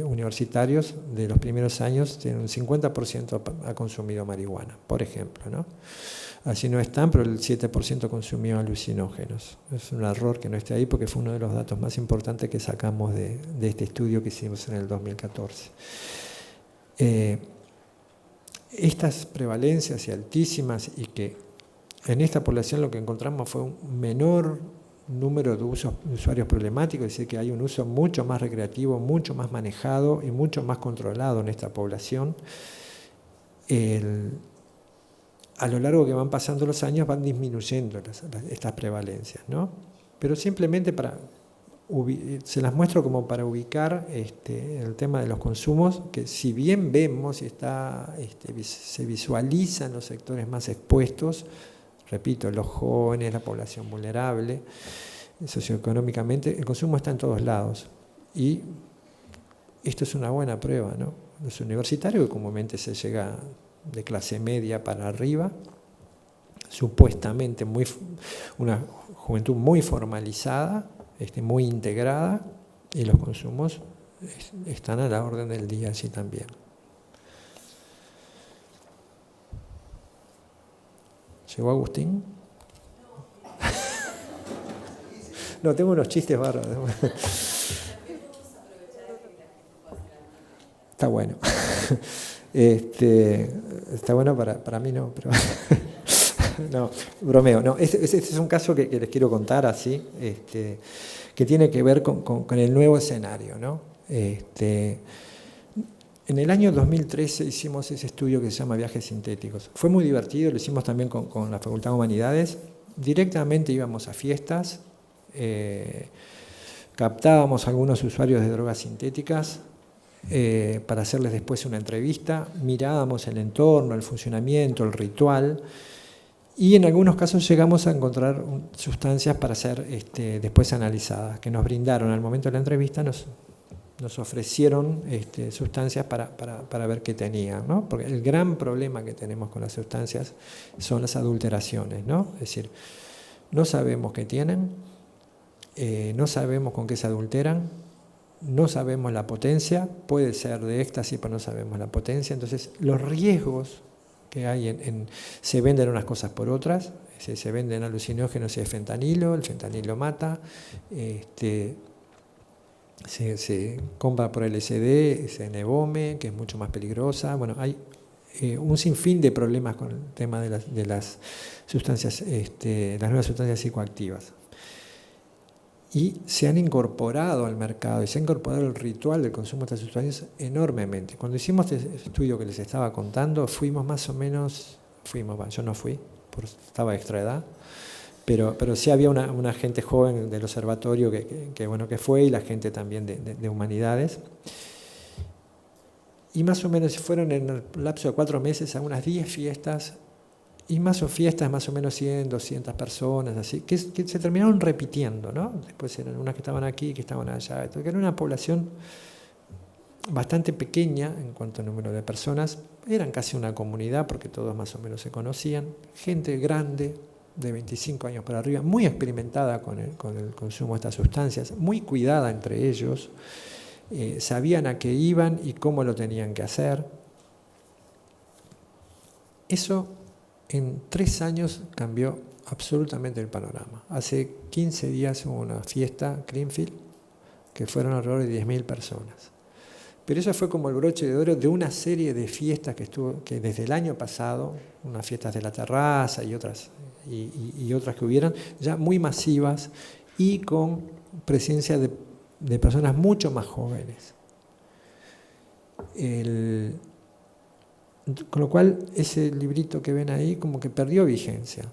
universitarios de los primeros años tienen un 50% ha consumido marihuana, por ejemplo, ¿no? Así no están, pero el 7% consumió alucinógenos. Es un error que no esté ahí porque fue uno de los datos más importantes que sacamos de este estudio que hicimos en el 2014. Estas prevalencias y altísimas, y que en esta población lo que encontramos fue un menor número de usuarios problemáticos, es decir, que hay un uso mucho más recreativo, mucho más manejado y mucho más controlado en esta población. A lo largo que van pasando los años van disminuyendo estas prevalencias, ¿no? Pero simplemente se las muestro como para ubicar el tema de los consumos, que si bien vemos y se visualizan los sectores más expuestos, repito, los jóvenes, la población vulnerable, socioeconómicamente, el consumo está en todos lados. Y esto es una buena prueba, ¿no? Los universitarios, que comúnmente se llega de clase media para arriba, supuestamente una juventud muy formalizada, muy integrada, y los consumos están a la orden del día así también. ¿Llegó Agustín? No, tengo unos chistes bárbaros. Está bueno. Está bueno para mí no, pero no, bromeo. No, este es un caso que les quiero contar así, que tiene que ver con el nuevo escenario, ¿no? En el año 2013 hicimos ese estudio que se llama Viajes Sintéticos. Fue muy divertido, lo hicimos también con la Facultad de Humanidades. Directamente íbamos a fiestas, captábamos a algunos usuarios de drogas sintéticas, para hacerles después una entrevista, mirábamos el entorno, el funcionamiento, el ritual, y en algunos casos llegamos a encontrar sustancias para ser después analizadas, que nos brindaron al momento de la entrevista, nos ofrecieron sustancias para ver qué tenían, ¿no? Porque el gran problema que tenemos con las sustancias son las adulteraciones, ¿no? Es decir, no sabemos qué tienen, no sabemos con qué se adulteran, no sabemos la potencia, puede ser de éxtasis, pero no sabemos la potencia. Entonces, los riesgos que hay se venden unas cosas por otras, se venden alucinógenos y el fentanilo mata, se compra por LSD, se Nevome, que es mucho más peligrosa. Bueno, hay un sinfín de problemas con el tema de las sustancias, las nuevas sustancias psicoactivas. Y se han incorporado al mercado y se ha incorporado el ritual del consumo de estas sustancias enormemente. Cuando hicimos este estudio que les estaba contando, fuimos más o menos, yo no fui, estaba extra edad, pero sí había una gente joven del observatorio que fue, y la gente también de humanidades. Y más o menos fueron en el lapso de 4 meses a unas 10 fiestas, y fiestas más o menos 100, 200 personas, así, que se terminaron repitiendo, ¿no? Después eran unas que estaban aquí, que estaban allá, que era una población bastante pequeña en cuanto al número de personas, eran casi una comunidad porque todos más o menos se conocían, gente grande, de 25 años para arriba, muy experimentada con el consumo de estas sustancias, muy cuidada entre ellos, sabían a qué iban y cómo lo tenían que hacer. Eso en 3 años cambió absolutamente el panorama. Hace 15 días hubo una fiesta, Greenfield, que fueron alrededor de 10.000 personas. Pero eso fue como el broche de oro de una serie de fiestas que desde el año pasado, unas fiestas de la terraza y otras que hubieran, ya muy masivas y con presencia de personas mucho más jóvenes. Con lo cual, ese librito que ven ahí como que perdió vigencia,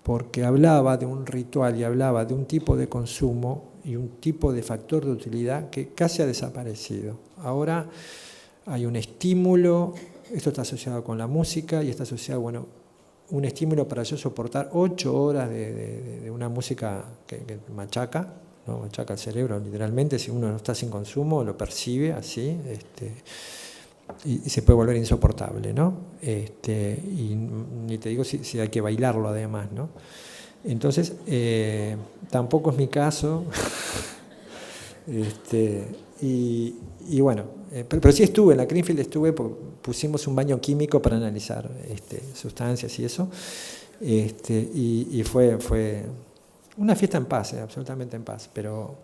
porque hablaba de un ritual y hablaba de un tipo de consumo y un tipo de factor de utilidad que casi ha desaparecido. Ahora hay un estímulo, esto está asociado con la música y está asociado, bueno, un estímulo para yo soportar 8 horas de una música que machaca, ¿no? Machaca el cerebro literalmente, si uno no está sin consumo lo percibe así, y se puede volver insoportable, ¿no? Y ni te digo si hay que bailarlo además, ¿no? Entonces, tampoco es mi caso. Y bueno, pero sí estuve, en la Greenfield estuve, pusimos un baño químico para analizar sustancias y eso, y fue una fiesta en paz, absolutamente en paz, pero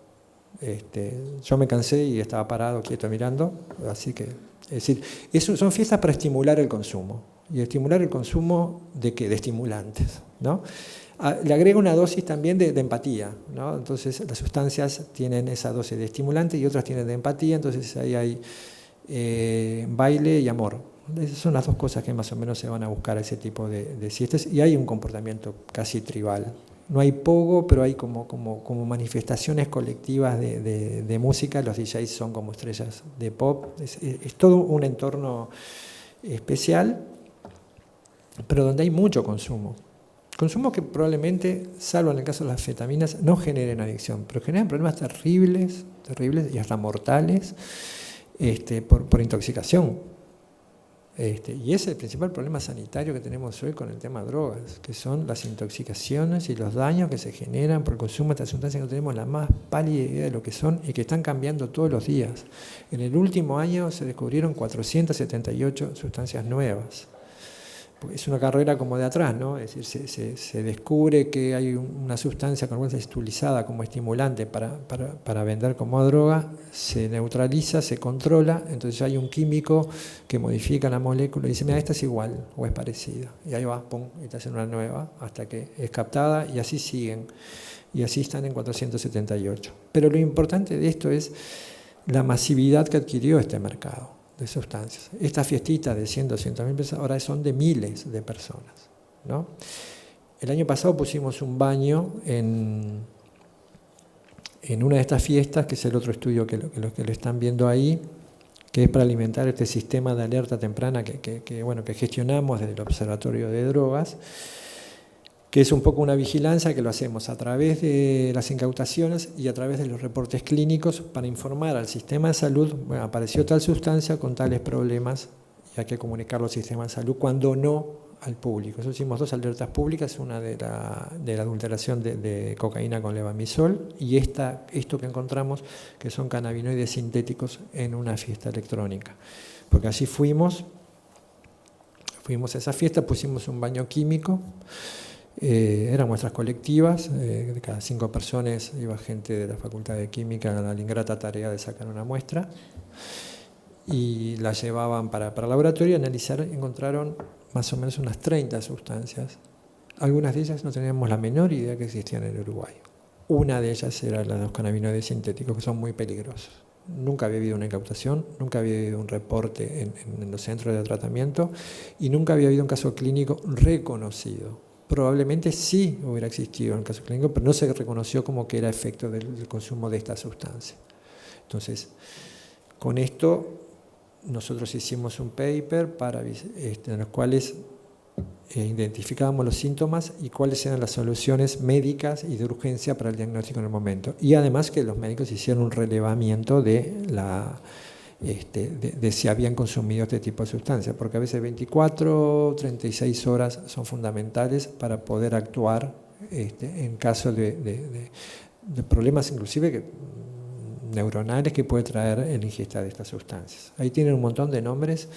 yo me cansé y estaba parado, quieto, mirando, así que, es decir, son fiestas para estimular el consumo, y estimular el consumo ¿de qué? De estimulantes, ¿no? Le agrega una dosis también de empatía, ¿no? Entonces las sustancias tienen esa dosis de estimulante y otras tienen de empatía, entonces ahí hay baile y amor. Esas son las dos cosas que más o menos se van a buscar a ese tipo de fiestas, y hay un comportamiento casi tribal. No hay pogo, pero hay como manifestaciones colectivas de música. Los DJs son como estrellas de pop. Es todo un entorno especial, pero donde hay mucho consumo. Consumo que probablemente, salvo en el caso de las anfetaminas, no generen adicción, pero generan problemas terribles y hasta mortales por intoxicación. Y ese es el principal problema sanitario que tenemos hoy con el tema de drogas, que son las intoxicaciones y los daños que se generan por el consumo de estas sustancias que no tenemos la más pálida idea de lo que son y que están cambiando todos los días. En el último año se descubrieron 478 sustancias nuevas. Es una carrera como de atrás, ¿no? Es decir, se descubre que hay una sustancia con es utilizada como estimulante para vender como droga, se neutraliza, se controla, entonces hay un químico que modifica la molécula y dice, mira, esta es igual o es parecida. Y ahí va, pum, y te hacen una nueva hasta que es captada y así siguen. Y así están en 478. Pero lo importante de esto es la masividad que adquirió este mercado de sustancias. Estas fiestitas de 100, 200.000 personas ahora son de miles de personas, ¿no? El año pasado pusimos un baño en una de estas fiestas, que es el otro estudio que lo están viendo ahí, que es para alimentar este sistema de alerta temprana que gestionamos desde el Observatorio de Drogas, que es un poco una vigilancia que lo hacemos a través de las incautaciones y a través de los reportes clínicos para informar al sistema de salud, bueno, apareció tal sustancia con tales problemas y hay que comunicarlo al sistema de salud, cuando no al público. Nosotros hicimos 2 alertas públicas, una de la adulteración de cocaína con levamisol y esto que encontramos, que son cannabinoides sintéticos en una fiesta electrónica. Porque así fuimos a esa fiesta, pusimos un baño químico. Eran muestras colectivas, de cada 5 personas iba gente de la Facultad de Química a la ingrata tarea de sacar una muestra y la llevaban para el laboratorio a analizar. Encontraron más o menos unas 30 sustancias. Algunas de ellas no teníamos la menor idea que existían en el Uruguay. Una de ellas era la de los cannabinoides sintéticos, que son muy peligrosos. Nunca había habido una incautación, nunca había habido un reporte en los centros de tratamiento y nunca había habido un caso clínico reconocido. Probablemente sí hubiera existido en el caso clínico, pero no se reconoció como que era efecto del consumo de esta sustancia. Entonces, con esto nosotros hicimos un paper en los cuales identificábamos los síntomas y cuáles eran las soluciones médicas y de urgencia para el diagnóstico en el momento. Y además que los médicos hicieron un relevamiento de si habían consumido este tipo de sustancias, porque a veces 24, 36 horas son fundamentales para poder actuar en caso de problemas inclusive neuronales que puede traer el ingesta de estas sustancias. Ahí tienen un montón de nombres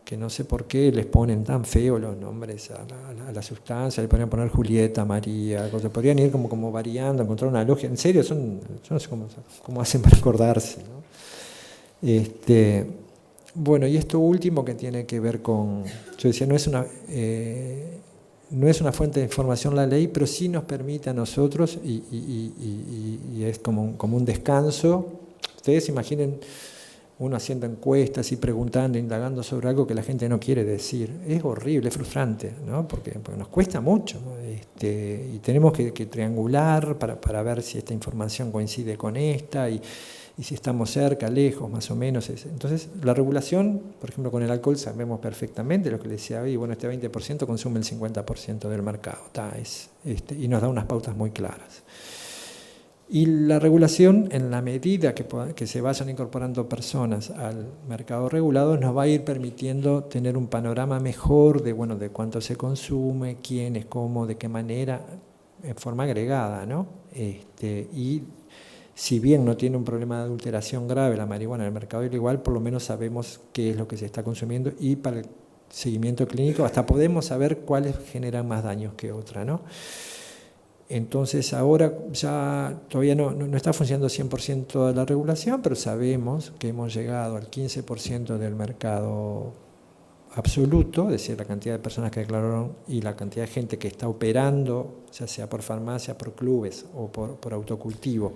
que no sé por qué les ponen tan feos los nombres a la sustancia, le podrían poner Julieta, María, podrían ir como variando, encontrar una lógica. En serio, yo no sé cómo hacen para acordarse, ¿no? Bueno, y esto último que tiene que ver con, yo decía, no es una fuente de información la ley, pero sí nos permite a nosotros, y es como un descanso. Ustedes imaginen uno haciendo encuestas y preguntando, indagando sobre algo que la gente no quiere decir. Es horrible, es frustrante, ¿no? Porque nos cuesta mucho, ¿no? Y tenemos que triangular para ver si esta información coincide con esta y si estamos cerca, lejos, más o menos. Entonces, la regulación, por ejemplo, con el alcohol sabemos perfectamente lo que le decía hoy, bueno, este 20% consume el 50% del mercado, y nos da unas pautas muy claras. Y la regulación, en la medida que se vayan incorporando personas al mercado regulado, nos va a ir permitiendo tener un panorama mejor de cuánto se consume, quiénes, cómo, de qué manera, en forma agregada, ¿no? Y si bien no tiene un problema de adulteración grave la marihuana en el mercado ilegal, por lo menos sabemos qué es lo que se está consumiendo, y para el seguimiento clínico hasta podemos saber cuáles generan más daños que otras, ¿no? Entonces ahora ya todavía no está funcionando 100% la regulación, pero sabemos que hemos llegado al 15% del mercado absoluto, es decir, la cantidad de personas que declararon y la cantidad de gente que está operando, ya sea por farmacias, por clubes o por autocultivo,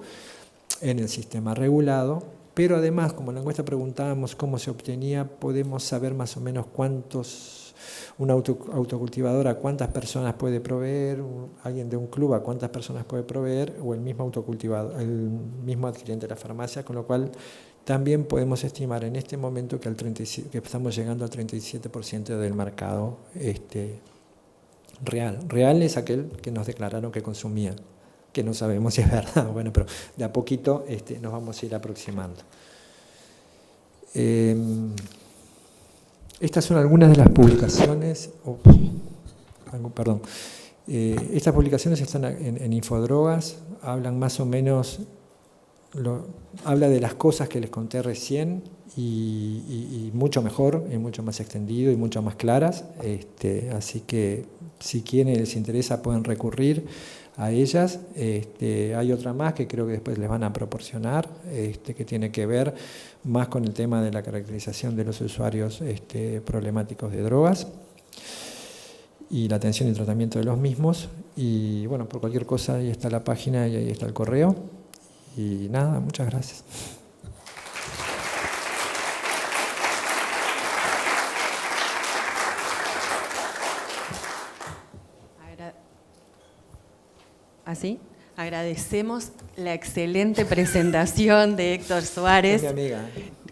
en el sistema regulado. Pero además, como en la encuesta preguntábamos cómo se obtenía, podemos saber más o menos una autocultivadora a cuántas personas puede proveer, alguien de un club a cuántas personas puede proveer, o el mismo autocultivador, el mismo adquiriente de la farmacia, con lo cual también podemos estimar en este momento que estamos llegando al 37% del mercado real. Real es aquel que nos declararon que consumían, que no sabemos si es verdad, bueno, pero de a poquito nos vamos a ir aproximando. Estas son algunas de las publicaciones, estas publicaciones están en Infodrogas, hablan más o menos, habla de las cosas que les conté recién y mucho mejor, y mucho más extendido y mucho más claras, así que si quieren, les interesa, pueden recurrir a ellas. Hay otra más que creo que después les van a proporcionar, que tiene que ver más con el tema de la caracterización de los usuarios problemáticos de drogas y la atención y tratamiento de los mismos. Y bueno, por cualquier cosa ahí está la página y ahí está el correo. Y nada, muchas gracias. ¿Así? Agradecemos la excelente presentación de Héctor Suárez, es mi amiga,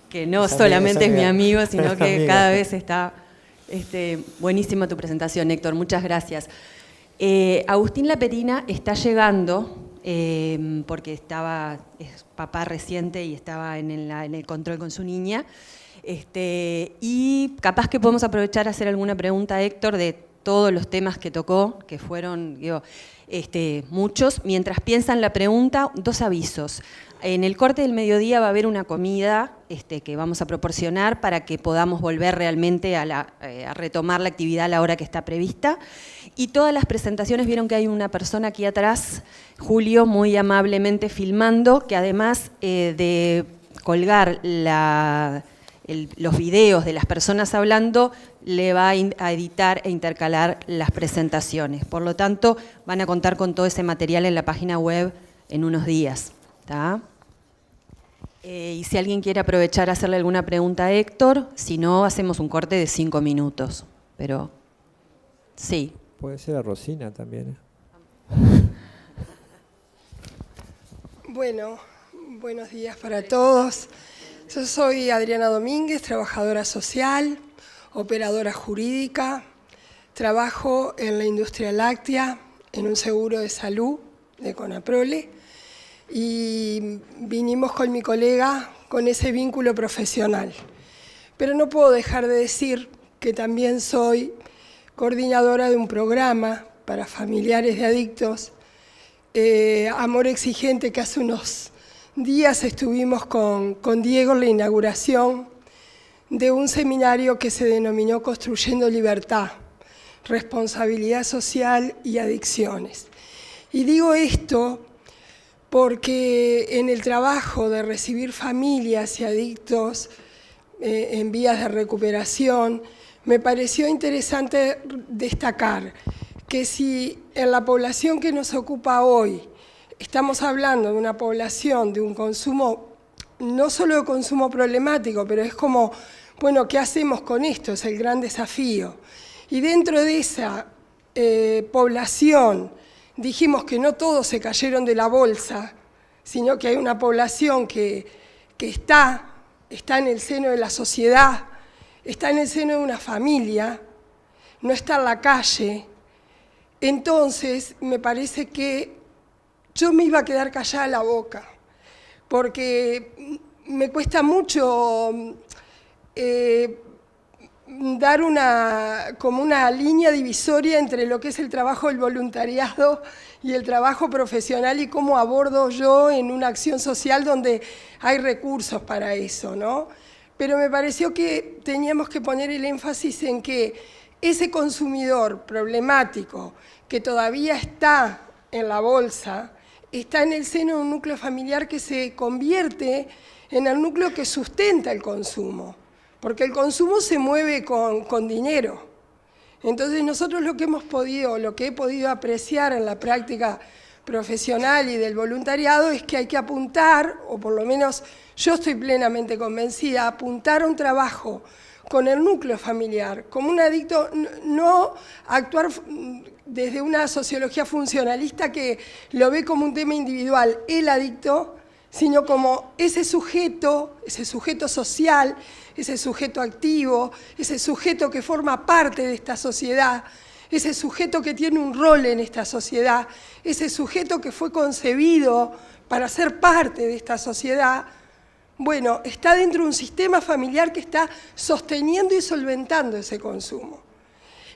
que no solamente es mi amigo, sino que amiga. cada vez está buenísima tu presentación, Héctor, muchas gracias. Agustín Laperina está llegando, porque es papá reciente y estaba en el control con su niña, y capaz que podemos aprovechar a hacer alguna pregunta a Héctor de todos los temas que tocó, que fueron, muchos. Mientras piensan la pregunta, dos avisos. En el corte del mediodía va a haber una comida que vamos a proporcionar para que podamos volver realmente a retomar la actividad a la hora que está prevista. Y todas las presentaciones, vieron que hay una persona aquí atrás, Julio, muy amablemente filmando, que además de colgar los videos de las personas hablando, le va a editar e intercalar las presentaciones. Por lo tanto, van a contar con todo ese material en la página web en unos días, ¿tá? Y si alguien quiere aprovechar a hacerle alguna pregunta a Héctor, si no, hacemos un corte de 5 minutos. Pero sí. Puede ser a Rosina también. Bueno, buenos días para todos. Yo soy Adriana Domínguez, trabajadora social, operadora jurídica, trabajo en la industria láctea, en un seguro de salud de Conaprole, y vinimos con mi colega con ese vínculo profesional. Pero no puedo dejar de decir que también soy coordinadora de un programa para familiares de adictos, Amor Exigente, que hace unos días estuvimos con Diego en la inauguración de un seminario que se denominó Construyendo Libertad, Responsabilidad Social y Adicciones. Y digo esto porque en el trabajo de recibir familias y adictos en vías de recuperación, me pareció interesante destacar que si en la población que nos ocupa hoy estamos hablando de una población de un consumo, no solo de consumo problemático, pero es como, bueno, ¿qué hacemos con esto? Es el gran desafío. Y dentro de esa población dijimos que no todos se cayeron de la bolsa, sino que hay una población que está en el seno de la sociedad, está en el seno de una familia, no está en la calle. Entonces, me parece que yo me iba a quedar callada la boca, porque me cuesta mucho dar como una línea divisoria entre lo que es el trabajo del voluntariado y el trabajo profesional y cómo abordo yo en una acción social donde hay recursos para eso, ¿no? Pero me pareció que teníamos que poner el énfasis en que ese consumidor problemático que todavía está en la bolsa, está en el seno de un núcleo familiar que se convierte en el núcleo que sustenta el consumo, porque el consumo se mueve con dinero. Entonces nosotros lo que he podido apreciar en la práctica profesional y del voluntariado es que hay que apuntar, o por lo menos yo estoy plenamente convencida, apuntar a un trabajo con el núcleo familiar, como un adicto, no actuar desde una sociología funcionalista que lo ve como un tema individual, el adicto, sino como ese sujeto social, ese sujeto activo, ese sujeto que forma parte de esta sociedad, ese sujeto que tiene un rol en esta sociedad, ese sujeto que fue concebido para ser parte de esta sociedad. Bueno, está dentro de un sistema familiar que está sosteniendo y solventando ese consumo.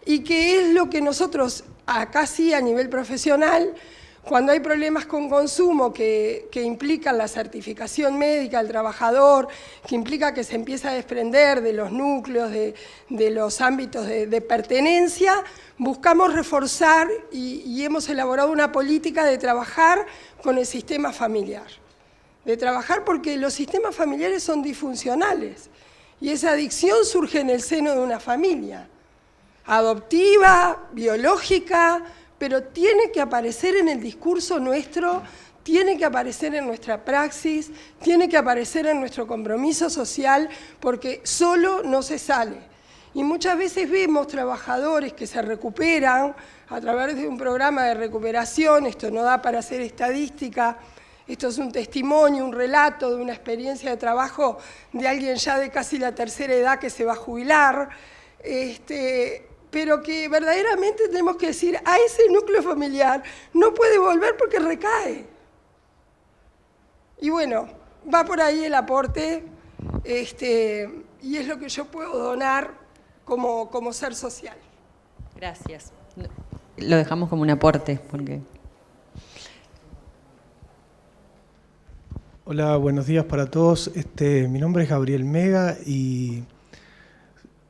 Y que es lo que nosotros, acá sí a nivel profesional, cuando hay problemas con consumo que implican la certificación médica del trabajador, que implica que se empieza a desprender de los núcleos, de los ámbitos de pertenencia, buscamos reforzar y hemos elaborado una política de trabajar con el sistema familiar. De trabajar porque los sistemas familiares son disfuncionales y esa adicción surge en el seno de una familia, adoptiva, biológica, pero tiene que aparecer en el discurso nuestro, tiene que aparecer en nuestra praxis, tiene que aparecer en nuestro compromiso social, porque solo no se sale. Y muchas veces vemos trabajadores que se recuperan a través de un programa de recuperación, esto no da para hacer estadística, esto es un testimonio, un relato de una experiencia de trabajo de alguien ya de casi la tercera edad que se va a jubilar, pero que verdaderamente tenemos que decir, a ese núcleo familiar no puede volver porque recae. Y bueno, va por ahí el aporte, y es lo que yo puedo donar como ser social. Gracias. Lo dejamos como un aporte, porque... Hola, buenos días para todos. Mi nombre es Gabriel Mega y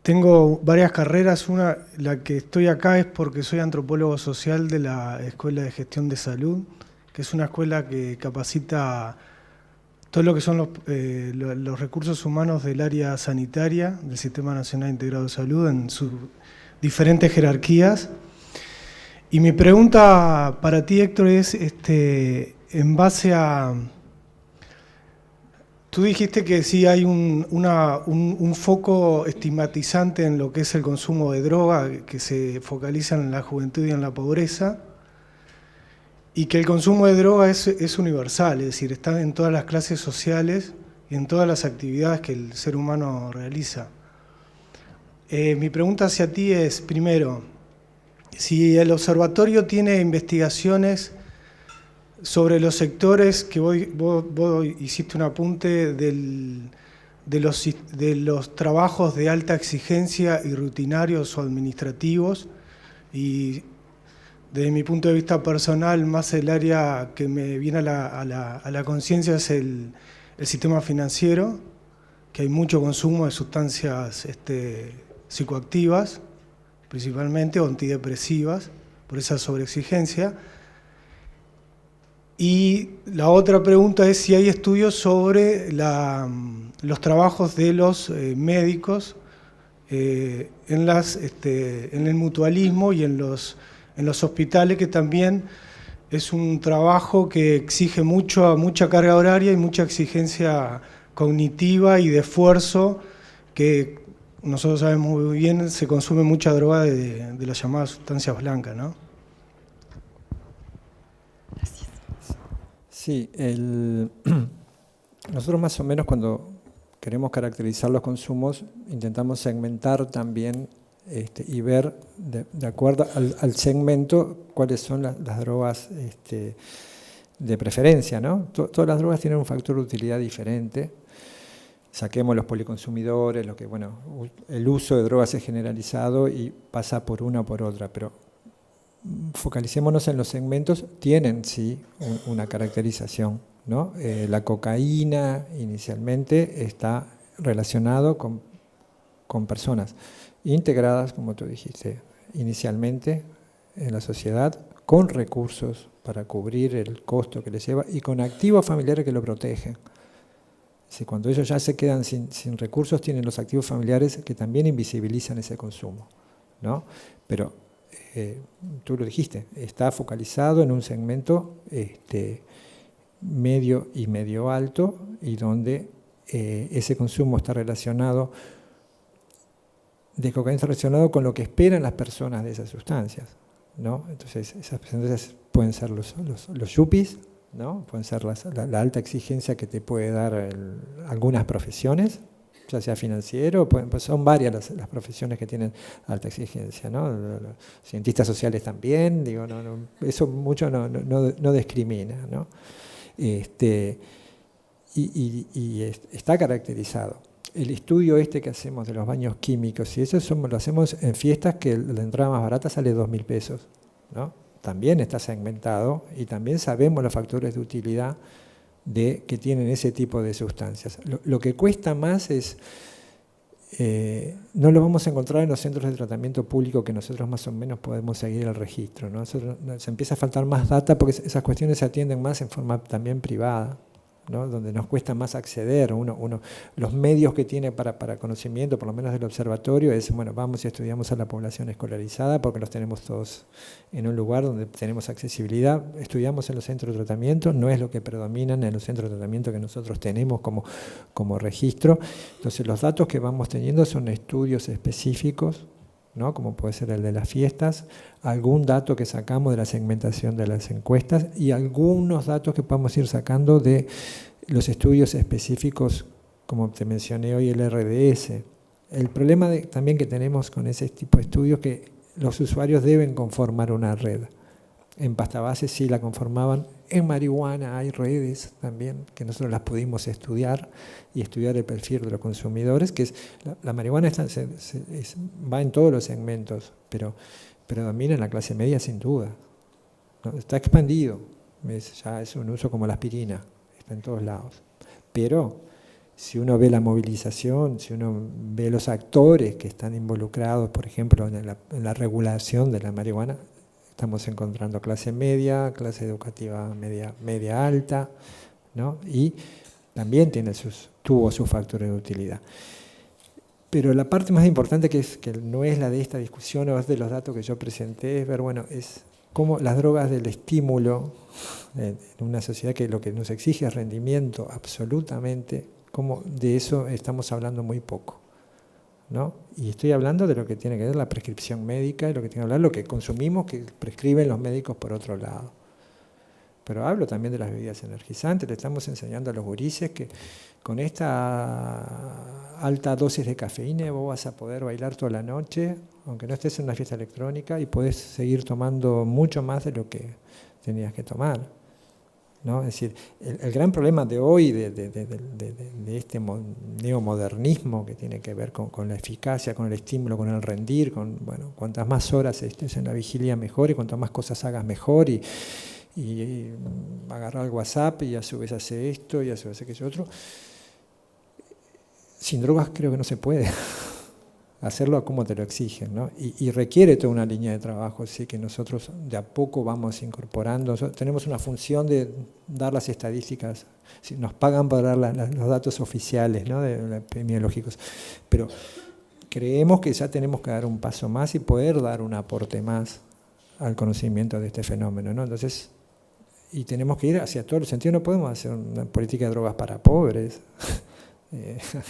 tengo varias carreras. Una, la que estoy acá es porque soy antropólogo social de la Escuela de Gestión de Salud, que es una escuela que capacita todo lo que son los recursos humanos del área sanitaria del Sistema Nacional Integrado de Salud en sus diferentes jerarquías. Y mi pregunta para ti, Héctor, es en base a... Tú dijiste que sí hay un foco estigmatizante en lo que es el consumo de droga, que se focaliza en la juventud y en la pobreza, y que el consumo de droga es universal, es decir, está en todas las clases sociales y en todas las actividades que el ser humano realiza. Mi pregunta hacia ti es, primero, si el observatorio tiene investigaciones sobre los sectores que vos hiciste un apunte de los trabajos de alta exigencia y rutinarios o administrativos, y desde mi punto de vista personal, más el área que me viene a la conciencia es el sistema financiero, que hay mucho consumo de sustancias psicoactivas, principalmente, o antidepresivas, por esa sobreexigencia. Y la otra pregunta es si hay estudios sobre los trabajos de los médicos en el mutualismo y en los hospitales, que también es un trabajo que exige mucha carga horaria y mucha exigencia cognitiva y de esfuerzo, que nosotros sabemos muy bien, se consume mucha droga de las llamadas sustancias blancas, ¿no? Gracias. Sí, nosotros más o menos cuando queremos caracterizar los consumos, intentamos segmentar también y ver de acuerdo al segmento cuáles son las drogas de preferencia, ¿no? Todas las drogas tienen un factor de utilidad diferente. Saquemos los policonsumidores, el uso de drogas es generalizado y pasa por una o por otra, pero focalicémonos en los segmentos, tienen sí una caracterización, ¿no? La cocaína inicialmente está relacionado con personas integradas, como tú dijiste, inicialmente en la sociedad, con recursos para cubrir el costo que les lleva y con activos familiares que lo protegen. Si cuando ellos ya se quedan sin recursos, tienen los activos familiares que también invisibilizan ese consumo, ¿no? Pero tú lo dijiste, está focalizado en un segmento medio y medio alto, y donde ese consumo está relacionado, de cocaína está relacionado con lo que esperan las personas de esas sustancias, ¿no? Entonces, esas sustancias pueden ser los yuppies, ¿no? Pueden ser la alta exigencia que te puede dar algunas profesiones, ya sea financiero, pues son varias las profesiones que tienen alta exigencia, ¿no? Los cientistas sociales también, eso mucho no discrimina, ¿no? Está caracterizado. El estudio que hacemos de los baños químicos, y eso lo hacemos en fiestas que la entrada más barata sale 2.000 pesos, ¿no? También está segmentado y también sabemos los factores de utilidad que tienen ese tipo de sustancias. Lo que cuesta más es, no lo vamos a encontrar en los centros de tratamiento público que nosotros más o menos podemos seguir el registro, ¿no? Se empieza a faltar más data porque esas cuestiones se atienden más en forma también privada, ¿no? Donde nos cuesta más acceder. Los medios que tiene para conocimiento, por lo menos del observatorio, es, vamos y estudiamos a la población escolarizada porque los tenemos todos en un lugar donde tenemos accesibilidad. Estudiamos en los centros de tratamiento, no es lo que predominan en los centros de tratamiento que nosotros tenemos como registro. Entonces, los datos que vamos teniendo son estudios específicos, ¿no? Como puede ser el de las fiestas, algún dato que sacamos de la segmentación de las encuestas y algunos datos que podemos ir sacando de los estudios específicos, como te mencioné hoy, el RDS. El problema también que tenemos con ese tipo de estudios es que los usuarios deben conformar una red. En pasta base sí la conformaban, en marihuana hay redes también que nosotros las pudimos estudiar y estudiar el perfil de los consumidores, que es la marihuana va en todos los segmentos, pero predomina en la clase media sin duda, ¿no? Está expandido, ya es un uso como la aspirina, está en todos lados. Pero si uno ve la movilización, si uno ve los actores que están involucrados, por ejemplo, en la regulación de la marihuana, estamos encontrando clase media, clase educativa media alta, ¿no? Y también tuvo sus factores de utilidad. Pero la parte más importante, que no es la de esta discusión o es de los datos que yo presenté, es ver, es cómo las drogas del estímulo, en una sociedad que lo que nos exige es rendimiento absolutamente, cómo de eso estamos hablando muy poco, ¿no? Y estoy hablando de lo que tiene que ver la prescripción médica y lo que tiene que hablar lo que consumimos, que prescriben los médicos por otro lado. Pero hablo también de las bebidas energizantes. Le estamos enseñando a los gurises que con esta alta dosis de cafeína vos vas a poder bailar toda la noche, aunque no estés en una fiesta electrónica, y podés seguir tomando mucho más de lo que tenías que tomar, ¿no? Es decir, el gran problema de hoy, de este neomodernismo que tiene que ver con la eficacia, con el estímulo, con el rendir, cuantas más horas estés en la vigilia mejor, y cuantas más cosas hagas mejor, y agarrar el WhatsApp y a su vez hace esto y a su vez aquello otro. sin drogas creo que no se puede hacerlo como te lo exigen, ¿no? Y requiere toda una línea de trabajo, así que nosotros de a poco vamos incorporando. Nosotros tenemos una función de dar las estadísticas, nos pagan para dar los datos oficiales, ¿no? Epidemiológicos, pero creemos que ya tenemos que dar un paso más y poder dar un aporte más al conocimiento de este fenómeno, ¿no? Entonces, y tenemos que ir hacia todo el sentido, no podemos hacer una política de drogas para pobres.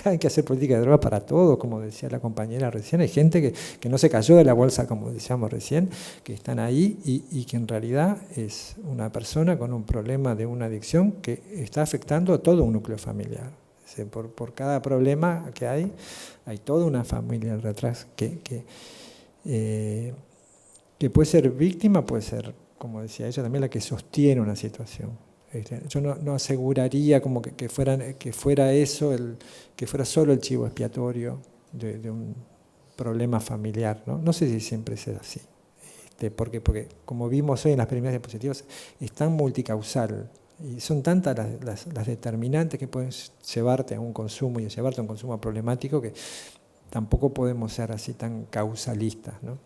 Hay que hacer política de drogas para todo, como decía la compañera recién. Hay gente que no se cayó de la bolsa, como decíamos recién, que están ahí y que en realidad es una persona con un problema de una adicción que está afectando a todo un núcleo familiar. Por cada problema que hay toda una familia detrás que puede ser víctima, puede ser, como decía ella, también la que sostiene una situación. Yo no aseguraría como que fuera eso, que fuera solo el chivo expiatorio de un problema familiar, ¿no? No sé si siempre es así, porque como vimos hoy en las primeras diapositivas, es tan multicausal y son tantas las determinantes que pueden llevarte a un consumo y llevarte a un consumo problemático que tampoco podemos ser así tan causalistas, ¿no?